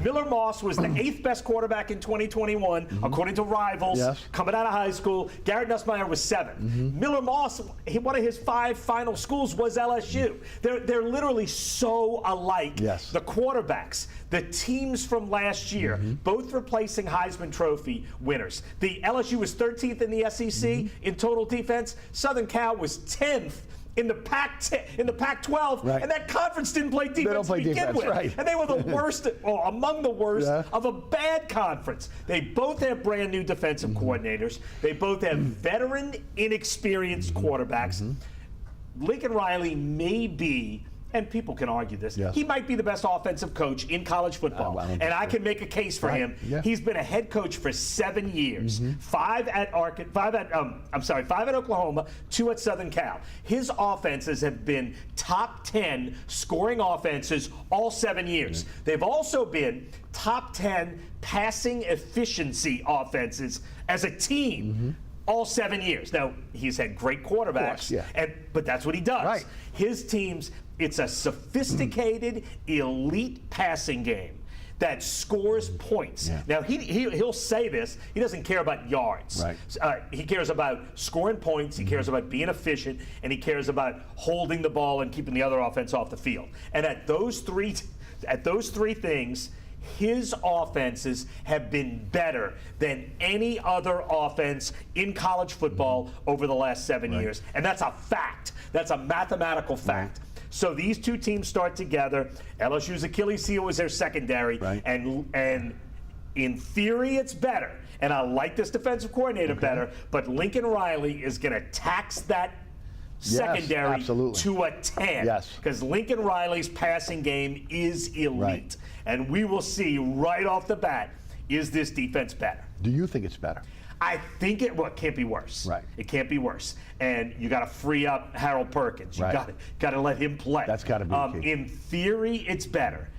Miller Moss was the 8th best quarterback in 2021, according to Rivals, coming out of high school. Garrett Nussmeier was 7th. Miller Moss, one of his 5 final schools was LSU. They're literally so alike. The quarterbacks, the teams from last year, both replacing Heisman Trophy winners. The LSU was 13th in the SEC in total defense. Southern Cal was 10th in the Pac-12, and that conference didn't play defense to begin with. And they were the worst, or among the worst, of a bad conference. They both have brand new defensive coordinators. They both have veteran, inexperienced quarterbacks. Lincoln Riley may be, and people can argue this, he might be the best offensive coach in college football. And I can make a case for him. He's been a head coach for 7 years. 5 at Oklahoma, 2 at Southern Cal. His offenses have been top 10 scoring offenses all 7 years. They've also been top 10 passing efficiency offenses as a team. All 7 years. Now, he's had great quarterbacks, but that's what he does. His teams, it's a sophisticated, elite passing game that scores points. Now, he'll say this. He doesn't care about yards. He cares about scoring points. He cares about being efficient, and he cares about holding the ball and keeping the other offense off the field. And at those three things, his offenses have been better than any other offense in college football over the last 7 years. And that's a fact. That's a mathematical fact. So these two teams start together. LSU's Achilles heel was their secondary. And in theory, it's better. And I like this defensive coordinator better. But Lincoln Riley is going to tax that secondary to a 10. Because Lincoln Riley's passing game is elite. And we will see right off the bat, is this defense better? Do you think it's better? I think it can't be worse. It can't be worse. And you got to free up Harold Perkins. You got to let him play. That's got to be the key. In theory, it's better.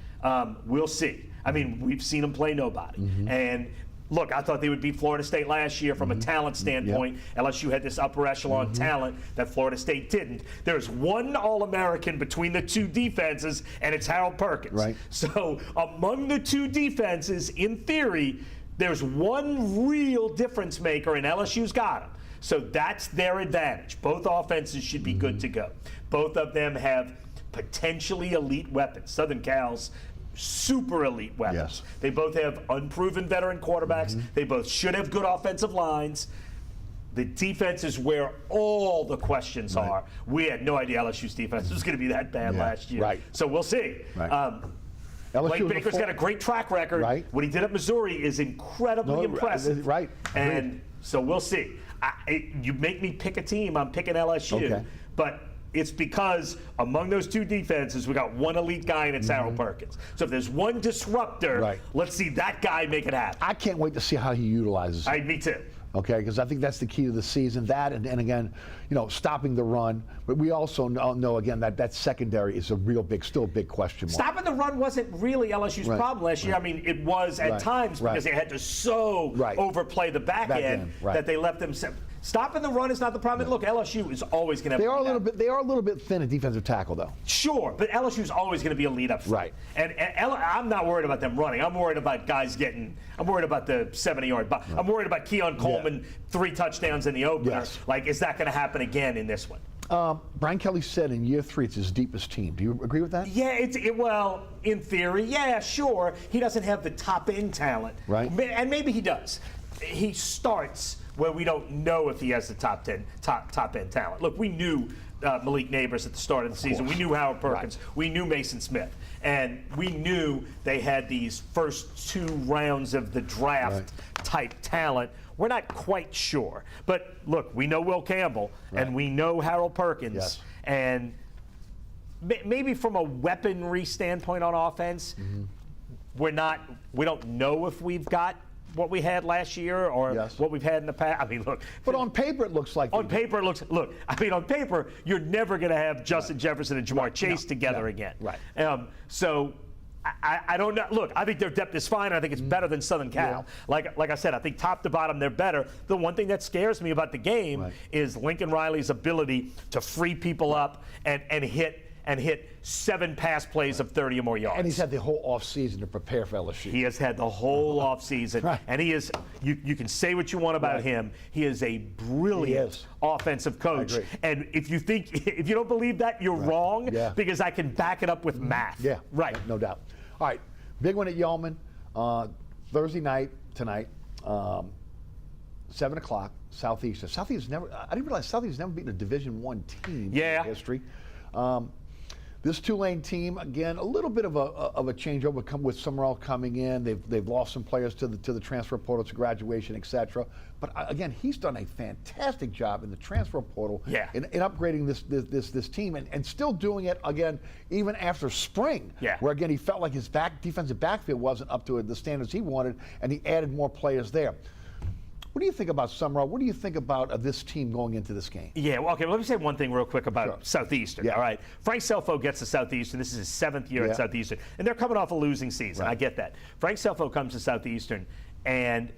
We'll see. I mean, we've seen him play nobody. And look, I thought they would beat Florida State last year from a talent standpoint. LSU had this upper echelon talent that Florida State didn't. There's one All-American between the two defenses, and it's Harold Perkins. So among the two defenses, in theory, there's one real difference maker, and LSU's got him. So that's their advantage. Both offenses should be good to go. Both of them have potentially elite weapons. Southern Cal's super elite weapons. They both have unproven veteran quarterbacks. They both should have good offensive lines. The defense is where all the questions are. We had no idea LSU's defense was going to be that bad last year. So we'll see. Blake Baker's got a great track record. What he did at Missouri is incredibly impressive. And so we'll see. You make me pick a team, I'm picking LSU. But it's because among those two defenses, we got one elite guy, and it's Harold Perkins. So if there's one disruptor, let's see that guy make it happen. I can't wait to see how he utilizes it. Me too. Okay, because I think that's the key to the season. That and again, stopping the run. But we also know again that secondary is still a big question mark. Stopping the run wasn't really LSU's problem last year. I mean, it was at times because they had to overplay the back end that they left them. Stopping the run is not the problem. Look, LSU is always going to. They are a little bit thin at defensive tackle, though. Sure, but LSU is always going to be a lead up front. And I'm not worried about them running. I'm worried about guys getting. I'm worried about the 70-yard. I'm worried about Keon Coleman 3 touchdowns in the opener. Like, is that going to happen again in this one? Brian Kelly said in year 3 it's his deepest team. Do you agree with that? Yeah, well, in theory, yeah, sure. He doesn't have the top end talent, and maybe he does. He starts where we don't know if he has the top end talent. Look, we knew Malik Neighbors at the start of the season. We knew Howard Perkins. We knew Mason Smith. And we knew they had these first 2 rounds of the draft type talent. We're not quite sure. But look, we know Will Campbell and we know Harold Perkins. And maybe from a weaponry standpoint on offense, we don't know if we've got what we had last year or what we've had in the past. I mean, look. But on paper, it looks like. On paper, it looks. Look, I mean, on paper, you're never going to have Justin Jefferson and Jamar Chase together again. So I don't know. Look, I think their depth is fine. I think it's better than Southern Cal. Like I said, I think top to bottom, they're better. The one thing that scares me about the game is Lincoln Riley's ability to free people up and hit 7 pass plays of 30 or more yards. And he's had the whole offseason to prepare for LSU. He has had the whole offseason. And he is, you can say what you want about him, he is a brilliant offensive coach. And if you don't believe that, you're wrong, because I can back it up with math. No doubt. All right, big one at Yeoman, Thursday night, tonight, 7 o'clock, Southeastern. I didn't realize Southeastern's never beaten a Division I team in history. This Tulane team, again, a little bit of a changeover with Summerall coming in. They've lost some players to the transfer portal, to graduation, etc. But again, he's done a fantastic job in the transfer portal in upgrading this team and still doing it again even after spring, where again he felt like his defensive backfield wasn't up to the standards he wanted, and he added more players there. What do you think about Summerall? What do you think about this team going into this game? Yeah, well, okay, let me say one thing real quick about Southeastern. All right, Frank Selfo gets to Southeastern. This is his 7th year at Southeastern, and they're coming off a losing season. I get that. Frank Selfo comes to Southeastern, and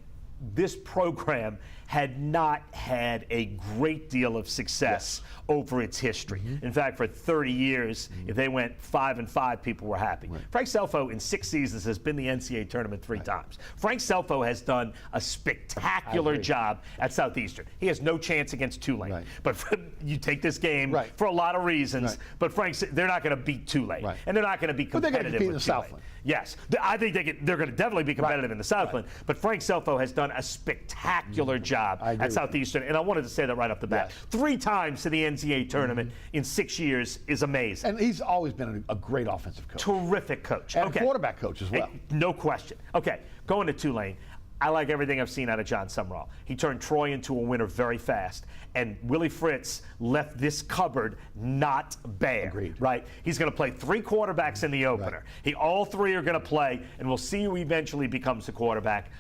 this program had not had a great deal of success over its history. In fact, for 30 years, if they went 5-5, people were happy. Frank Selfo, in 6 seasons, has been the NCAA tournament 3 times. Frank Selfo has done a spectacular job at Southeastern. He has no chance against Tulane. But you take this game for a lot of reasons, but Frank, they're not going to beat Tulane. And they're not going to be competitive with Tulane. Southland. Yes, I think they're going to definitely be competitive in the Southland. But Frank Selfo has done a spectacular job at Southeastern, and I wanted to say that right off the bat. 3 times to the NCAA tournament in 6 years is amazing. And he's always been a great offensive coach. Terrific coach. And quarterback coach as well. No question. Okay, going to Tulane. I like everything I've seen out of John Sumrall. He turned Troy into a winner very fast, and Willie Fritz left this cupboard not bare. Agreed. Right? He's going to play 3 quarterbacks in the opener. All 3 are going to play, and we'll see who eventually becomes the quarterback.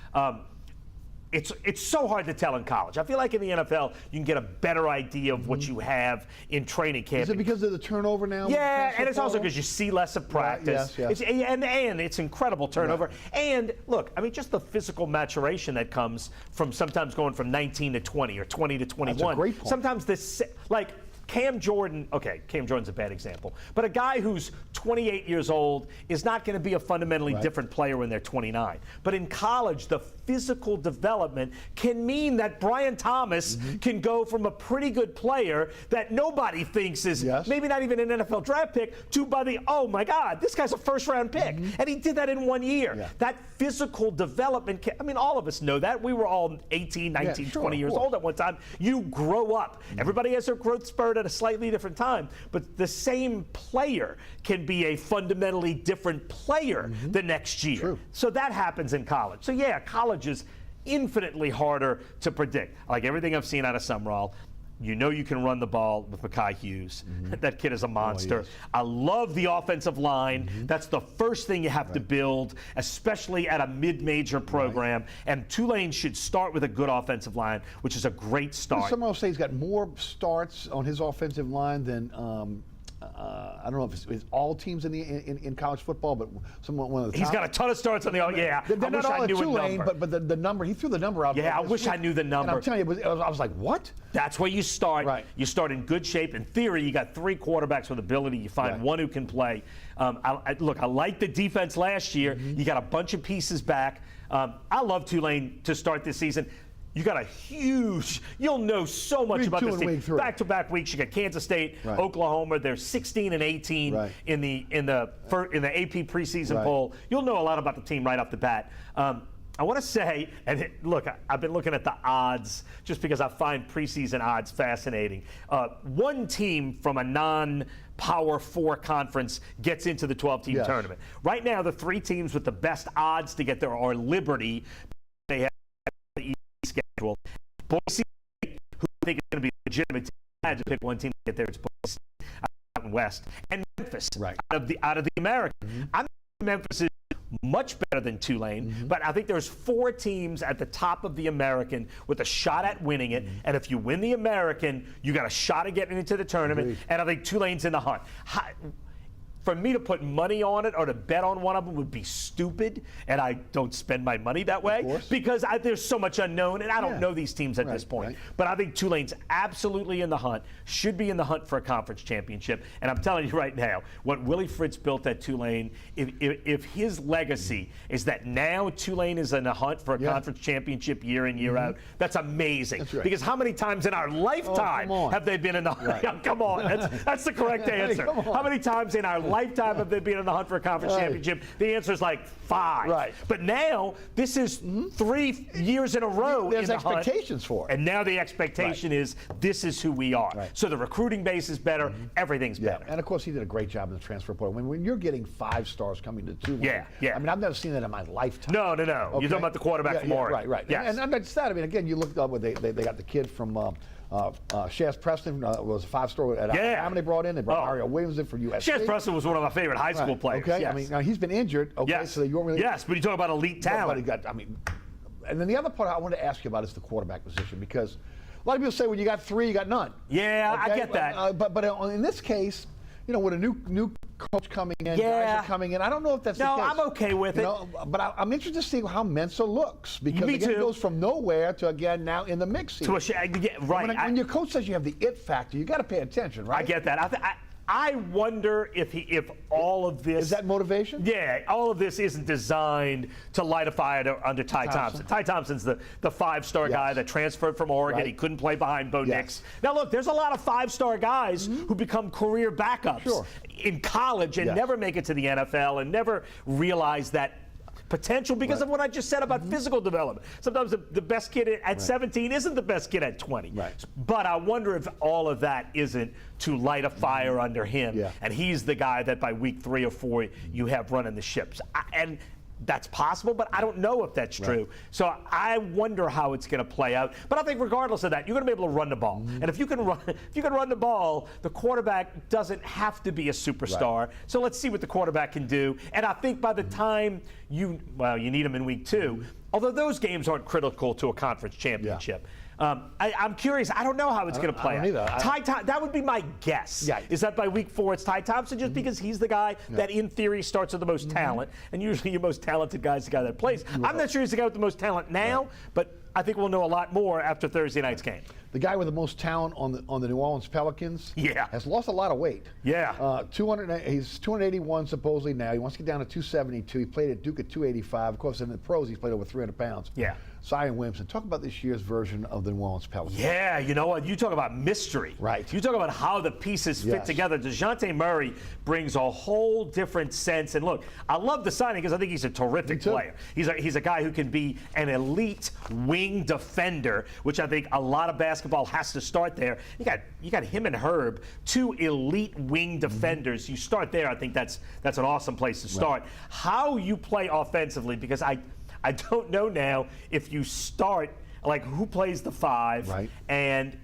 It's so hard to tell in college. I feel like in the NFL, you can get a better idea of what you have in training camp. Is it because of the turnover now? Yeah, and it's also because you see less of practice. Yes. And it's incredible turnover. And look, I mean, just the physical maturation that comes from sometimes going from 19 to 20 or 20 to 21. That's a great point. Sometimes this, like, Cam Jordan, okay, Cam Jordan's a bad example, but a guy who's 28 years old is not going to be a fundamentally different player when they're 29. But in college, the physical development can mean that Brian Thomas can go from a pretty good player that nobody thinks is maybe not even an NFL draft pick to oh my God, this guy's a first-round pick. And he did that in 1 year. That physical development, I mean, all of us know that. We were all 18, 19, 20 years old at one time. You grow up. Everybody has their growth spurt at a slightly different time, but the same player can be a fundamentally different player the next year. So that happens in college. So yeah, college is infinitely harder to predict. Like everything I've seen out of Sumrall, you know you can run the ball with Mekhi Hughes. That kid is a monster. I love the offensive line. That's the first thing you have to build, especially at a mid-major program. And Tulane should start with a good offensive line, which is a great start. Some will say he's got more starts on his offensive line than I don't know if it's all teams in college football, but one of the top. He's got a ton of starts on the They're not all at Tulane, but the number, he threw the number out. Yeah, I wish I knew the number. And I'm telling you, I was like, what? That's where you start. You start in good shape. In theory, you got 3 quarterbacks with ability. You find one who can play. Look, I like the defense last year. You got a bunch of pieces back. I love Tulane to start this season. You got a huge, you'll know so much about this team. Back-to-back weeks, you got Kansas State, Oklahoma. They're 16 and 18 in the AP preseason poll. You'll know a lot about the team right off the bat. I want to say, and look, I've been looking at the odds just because I find preseason odds fascinating. One team from a non-Power 4 conference gets into the 12-team tournament. Right now, the 3 teams with the best odds to get there are Liberty. They have the schedule. Boise State, who I think is going to be legitimate. I had to pick one team to get there. It's Boise State out in West, and Memphis out of the American. I think Memphis is much better than Tulane, but I think there's 4 teams at the top of the American with a shot at winning it. And if you win the American, you got a shot at getting into the tournament. And I think Tulane's in the hunt. For me to put money on it or to bet on one of them would be stupid, and I don't spend my money that way because there's so much unknown, and I don't know these teams at this point. But I think Tulane's absolutely in the hunt, should be in the hunt for a conference championship. And I'm telling you right now, what Willie Fritz built at Tulane, if his legacy is that now Tulane is in the hunt for a conference championship year in, year out, that's amazing. Because how many times in our lifetime have they been in the hunt? Come on, that's the correct answer. How many times in our lifetime have they been in the hunt for a conference championship? The answer is like 5. But now this is 3 years in a row. There's in the expectations hunt. for it. And now the expectation is this is who we are. So the recruiting base is better. Everything's better. And of course, he did a great job in the transfer portal. When you're getting 5 stars coming to Tulane, I mean, I've never seen that in my lifetime. No. Okay? You're talking about the quarterback from Oregon. Yes. And that's that. I mean, again, you looked up what they got the kid from Shaz Preston was a 5-star at Alabama. They brought in. They brought Mario Williams in from USC. Shaz Preston was one of my favorite high school players. I mean, now he's been injured. So you weren't really. But you talk about elite talent. But he got. I mean, and then the other part I wanted to ask you about is the quarterback position, because a lot of people say when you got 3, you got none. I get that. But in this case, you know, with a new coach coming in, Yeah. guys are coming in. I don't know if that's the case. No, I'm okay with it. But I'm interested to see how Mensa looks because Me again, too. it goes from nowhere to again now in the mix here. Right. When your coach says you have the it factor, you got to pay attention, right? I get that. I wonder if all of this is that motivation. Yeah, all of this isn't designed to light a fire under Ty Thompson. Ty Thompson's the 5-star guy that transferred from Oregon. Right. He couldn't play behind Bo Nix. Now look, there's a lot of 5-star guys who become career backups in college and never make it to the NFL and never realize that potential because of what I just said about physical development. Sometimes the best kid at 17 isn't the best kid at 20. Right. But I wonder if all of that isn't to light a fire under him. Yeah. And he's the guy that by week 3 or 4 you have running the ships. And that's possible, but I don't know if that's true. So I wonder how it's going to play out. But I think regardless of that, you're going to be able to run the ball. And if you can run the ball, the quarterback doesn't have to be a superstar. So let's see what the quarterback can do. And I think by the time you need him in week 2, although those games aren't critical to a conference championship. I'm curious. I don't know how it's going to play out. That would be my guess. Yeah. Is that by week 4 it's Ty Thompson just because he's the guy that in theory starts with the most talent, and usually your most talented guy is the guy that plays. I'm not sure he's the guy with the most talent now, but I think we'll know a lot more after Thursday night's game. The guy with the most talent on the New Orleans Pelicans has lost a lot of weight. Yeah. He's 281 supposedly now. He wants to get down to 272. He played at Duke at 285. Of course, in the pros, he's played over 300 pounds. Yeah. Zion Williamson, talk about this year's version of the New Orleans Pelicans. Yeah, you know what? You talk about mystery. Right. You talk about how the pieces fit together. DeJounte Murray brings a whole different sense. And look, I love the signing because I think he's a terrific player. He's a guy who can be an elite wing defender, which I think a lot of basketball has to start there. You got him and Herb, 2 elite wing defenders. You start there. I think that's an awesome place to start. How you play offensively, because I don't know now if you start, like, who plays the 5, and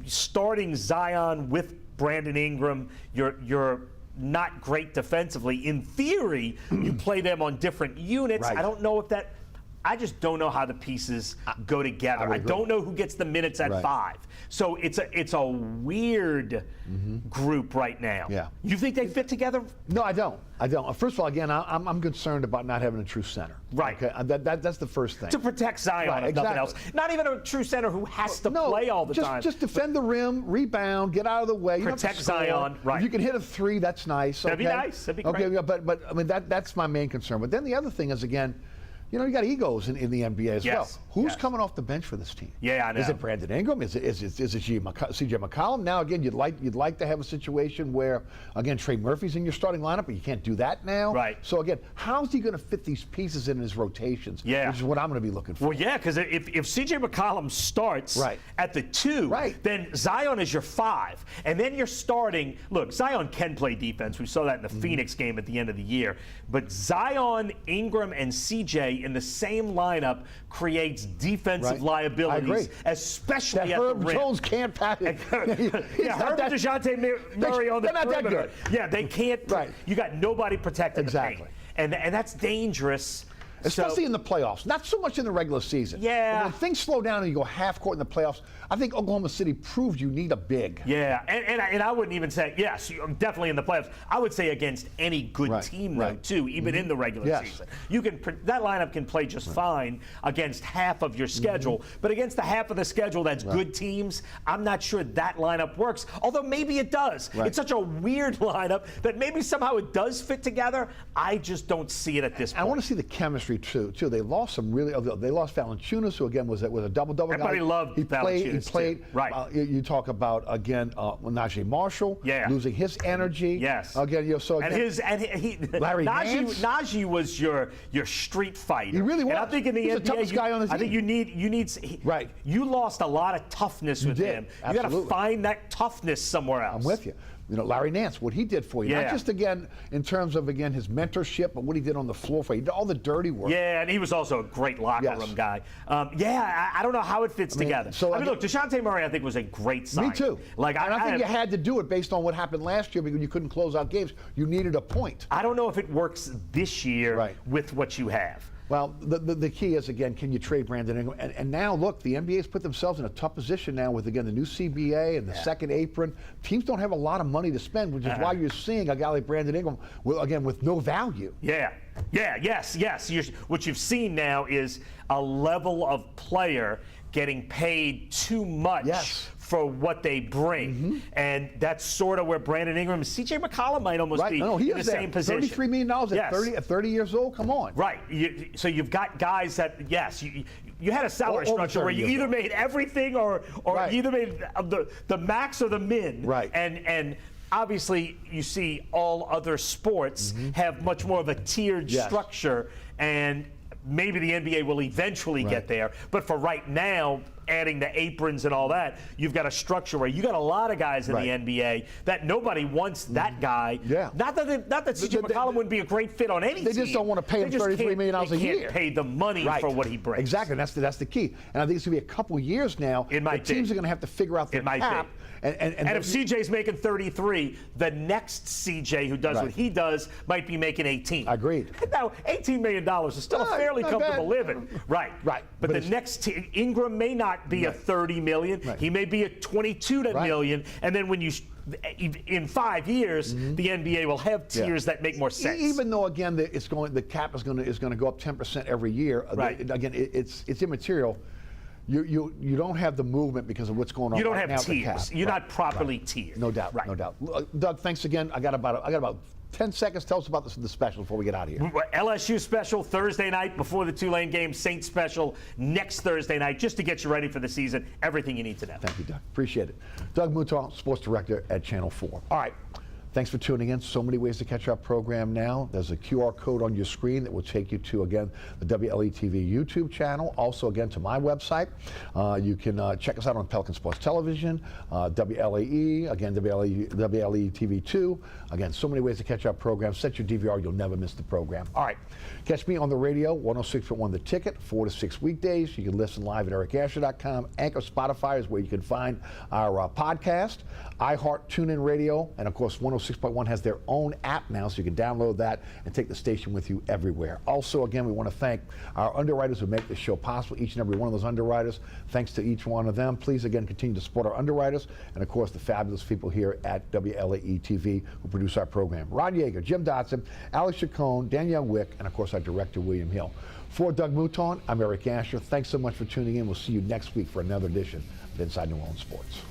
starting Zion with Brandon Ingram, you're not great defensively. In theory, you play them on different units. I don't know if that. I just don't know how the pieces go together. I don't know who gets the minutes at 5. So it's a weird group right now. Yeah. You think they fit together? No, I don't. First of all, again, I'm concerned about not having a true center. Right. Okay? That's the first thing. To protect Zion, if nothing else. Not even a true center who has to play all the time. Just defend the rim, rebound, get out of the way. Protect Zion. Right. If you can hit a 3, that's nice. That'd be nice. That'd be great. Okay, but I mean that's my main concern. But then the other thing is, again, you got egos in the NBA as well. Who's coming off the bench for this team? Yeah, I know. Is it Brandon Ingram? Is it CJ McCollum? Now again, you'd like to have a situation where again Trey Murphy's in your starting lineup, but you can't do that now. Right. So again, how's he going to fit these pieces in his rotations? Yeah. Which is what I'm going to be looking for. Well, yeah, because if CJ McCollum starts at the 2, then Zion is your 5, and then you're starting. Look, Zion can play defense. We saw that in the Phoenix game at the end of the year. But Zion, Ingram, and CJ in the same lineup creates defensive liabilities, especially at the rim. Herb Jones can't pass it. Herb and DeJounte Murray on the perimeter. They're not that good. Yeah, they can't. You got nobody protecting the paint. And that's dangerous. Especially in the playoffs, not so much in the regular season. Yeah. But when things slow down and you go half court in the playoffs, I think Oklahoma City proved you need a big. Yeah, and I wouldn't even say, yes, definitely in the playoffs. I would say against any good team, though, too, even in the regular season. That lineup can play just fine against half of your schedule, but against the half of the schedule that's good teams, I'm not sure that lineup works, although maybe it does. It's such a weird lineup that maybe somehow it does fit together. I just don't see it at this point. I want to see the chemistry, too. They lost some really. They lost Valanciunas, who again was a double-double guy. Everybody loved Valanciunas. He played. You talk about again Najee Marshall losing his energy. Yes. Again, Larry Nance. Najee was your street fighter. He really was. And I think in the He's NBA, the toughest guy on the team. I think you need. You lost a lot of toughness with him. You got to find that toughness somewhere else. I'm with you. Larry Nance, what he did for you. Not just, again, in terms of, again, his mentorship, but what he did on the floor for you. He did all the dirty work. Yeah, and he was also a great locker room guy. I don't know how it fits together. Look, DeJounte Murray, I think, was a great sign. Me too. I think you had to do it based on what happened last year because you couldn't close out games. You needed a point. I don't know if it works this year with what you have. Well, the key is, again, can you trade Brandon Ingram? And now, look, the NBA's put themselves in a tough position now with, again, the new CBA and the second apron. Teams don't have a lot of money to spend, which is why you're seeing a guy like Brandon Ingram, again, with no value. Yes. What you've seen now is a level of player getting paid too much for what they bring. And that's sort of where Brandon Ingram, CJ McCollum might almost be in the same position. $33 million at 30 years old? Come on. Right. So you've got guys that, you had a salary structure where you either made everything or you either made the max or the min. Right. And obviously, you see all other sports have much more of a tiered structure, and maybe the NBA will eventually get there. But for right now, adding the aprons and all that, you've got a structure where you got a lot of guys in the NBA that nobody wants that guy. Not that CJ McCollum wouldn't be a great fit on any team. They just don't want to pay him $33 million a year. They can't pay the money for what he brings. Exactly. That's the key. And I think it's going to be a couple years now. Teams are going to have to figure out their cap. And if CJ's making 33, the next CJ who does what he does might be making 18. Agreed. Now, $18 million is still a fairly comfortable living. Right. But the next Ingram may not be a $30 million. He may be a $22 million. And then when you in 5 years, the NBA will have tiers that make more sense. Even though, again, the cap is going to go up 10% every year. Again, it's immaterial. You don't have the movement because of what's going on. You don't right have now tiers. You're not properly tiered. No doubt. No doubt. Doug, thanks again. I got about 10 seconds. Tell us about the special before we get out of here. LSU special Thursday night before the Tulane game. Saints special next Thursday night, just to get you ready for the season. Everything you need to know. Thank you, Doug. Appreciate it. Doug Mouton, sports director at Channel 4. All right. Thanks for tuning in. So many ways to catch our program now. There's a QR code on your screen that will take you to, again, the WLAE-TV YouTube channel. Also, again, to my website. You can check us out on Pelican Sports Television, WLAE, again, WLAE-TV 2. Again, so many ways to catch our program. Set your DVR. You'll never miss the program. All right. Catch me on the radio, 106.1 The Ticket, 4 to 6 weekdays. You can listen live at ericasher.com. Anchor, Spotify is where you can find our podcast. iHeart, TuneIn Radio, and of course 106.1 has their own app now, so you can download that and take the station with you everywhere. Also, again, we want to thank our underwriters who make this show possible, each and every one of those underwriters. Thanks to each one of them. Please, again, continue to support our underwriters and, of course, the fabulous people here at WLAE-TV who produce our program. Ron Yeager, Jim Dotson, Alex Chacon, Danielle Wick, and, of course, our director, William Hill. For Doug Mouton, I'm Eric Asher. Thanks so much for tuning in. We'll see you next week for another edition of Inside New Orleans Sports.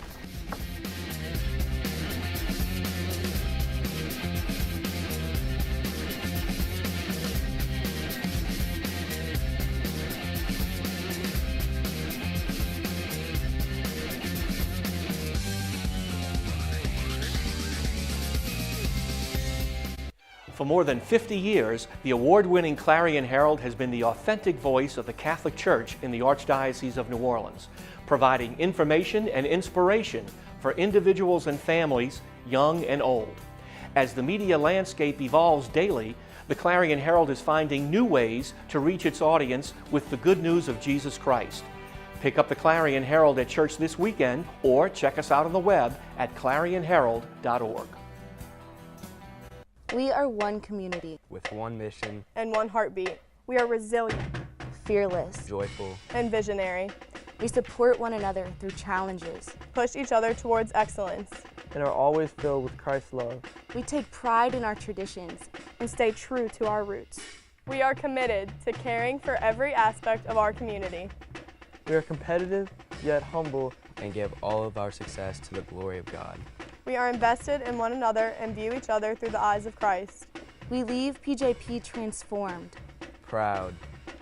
For more than 50 years, the award-winning Clarion Herald has been the authentic voice of the Catholic Church in the Archdiocese of New Orleans, providing information and inspiration for individuals and families, young and old. As the media landscape evolves daily, the Clarion Herald is finding new ways to reach its audience with the good news of Jesus Christ. Pick up the Clarion Herald at church this weekend or check us out on the web at clarionherald.org. We are one community with one mission and one heartbeat. We are resilient, fearless, joyful, and visionary. We support one another through challenges, push each other towards excellence, and are always filled with Christ's love. We take pride in our traditions and stay true to our roots. We are committed to caring for every aspect of our community. We are competitive, yet humble, and give all of our success to the glory of God. We are invested in one another and view each other through the eyes of Christ. We leave PJP transformed, proud,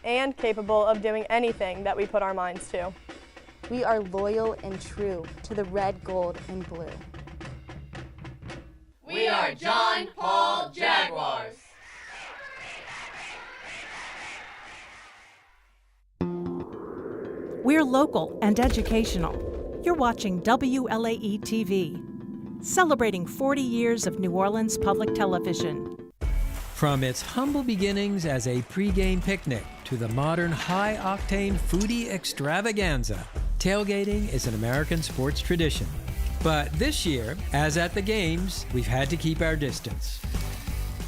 and capable of doing anything that we put our minds to. We are loyal and true to the red, gold, and blue. We are John Paul Jaguars. We're local and educational. You're watching WLAE-TV, celebrating 40 years of New Orleans public television. From its humble beginnings as a pregame picnic to the modern high-octane foodie extravaganza, tailgating is an American sports tradition. But this year, as at the games, we've had to keep our distance.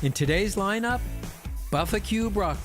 In today's lineup, Barbecue broccoli,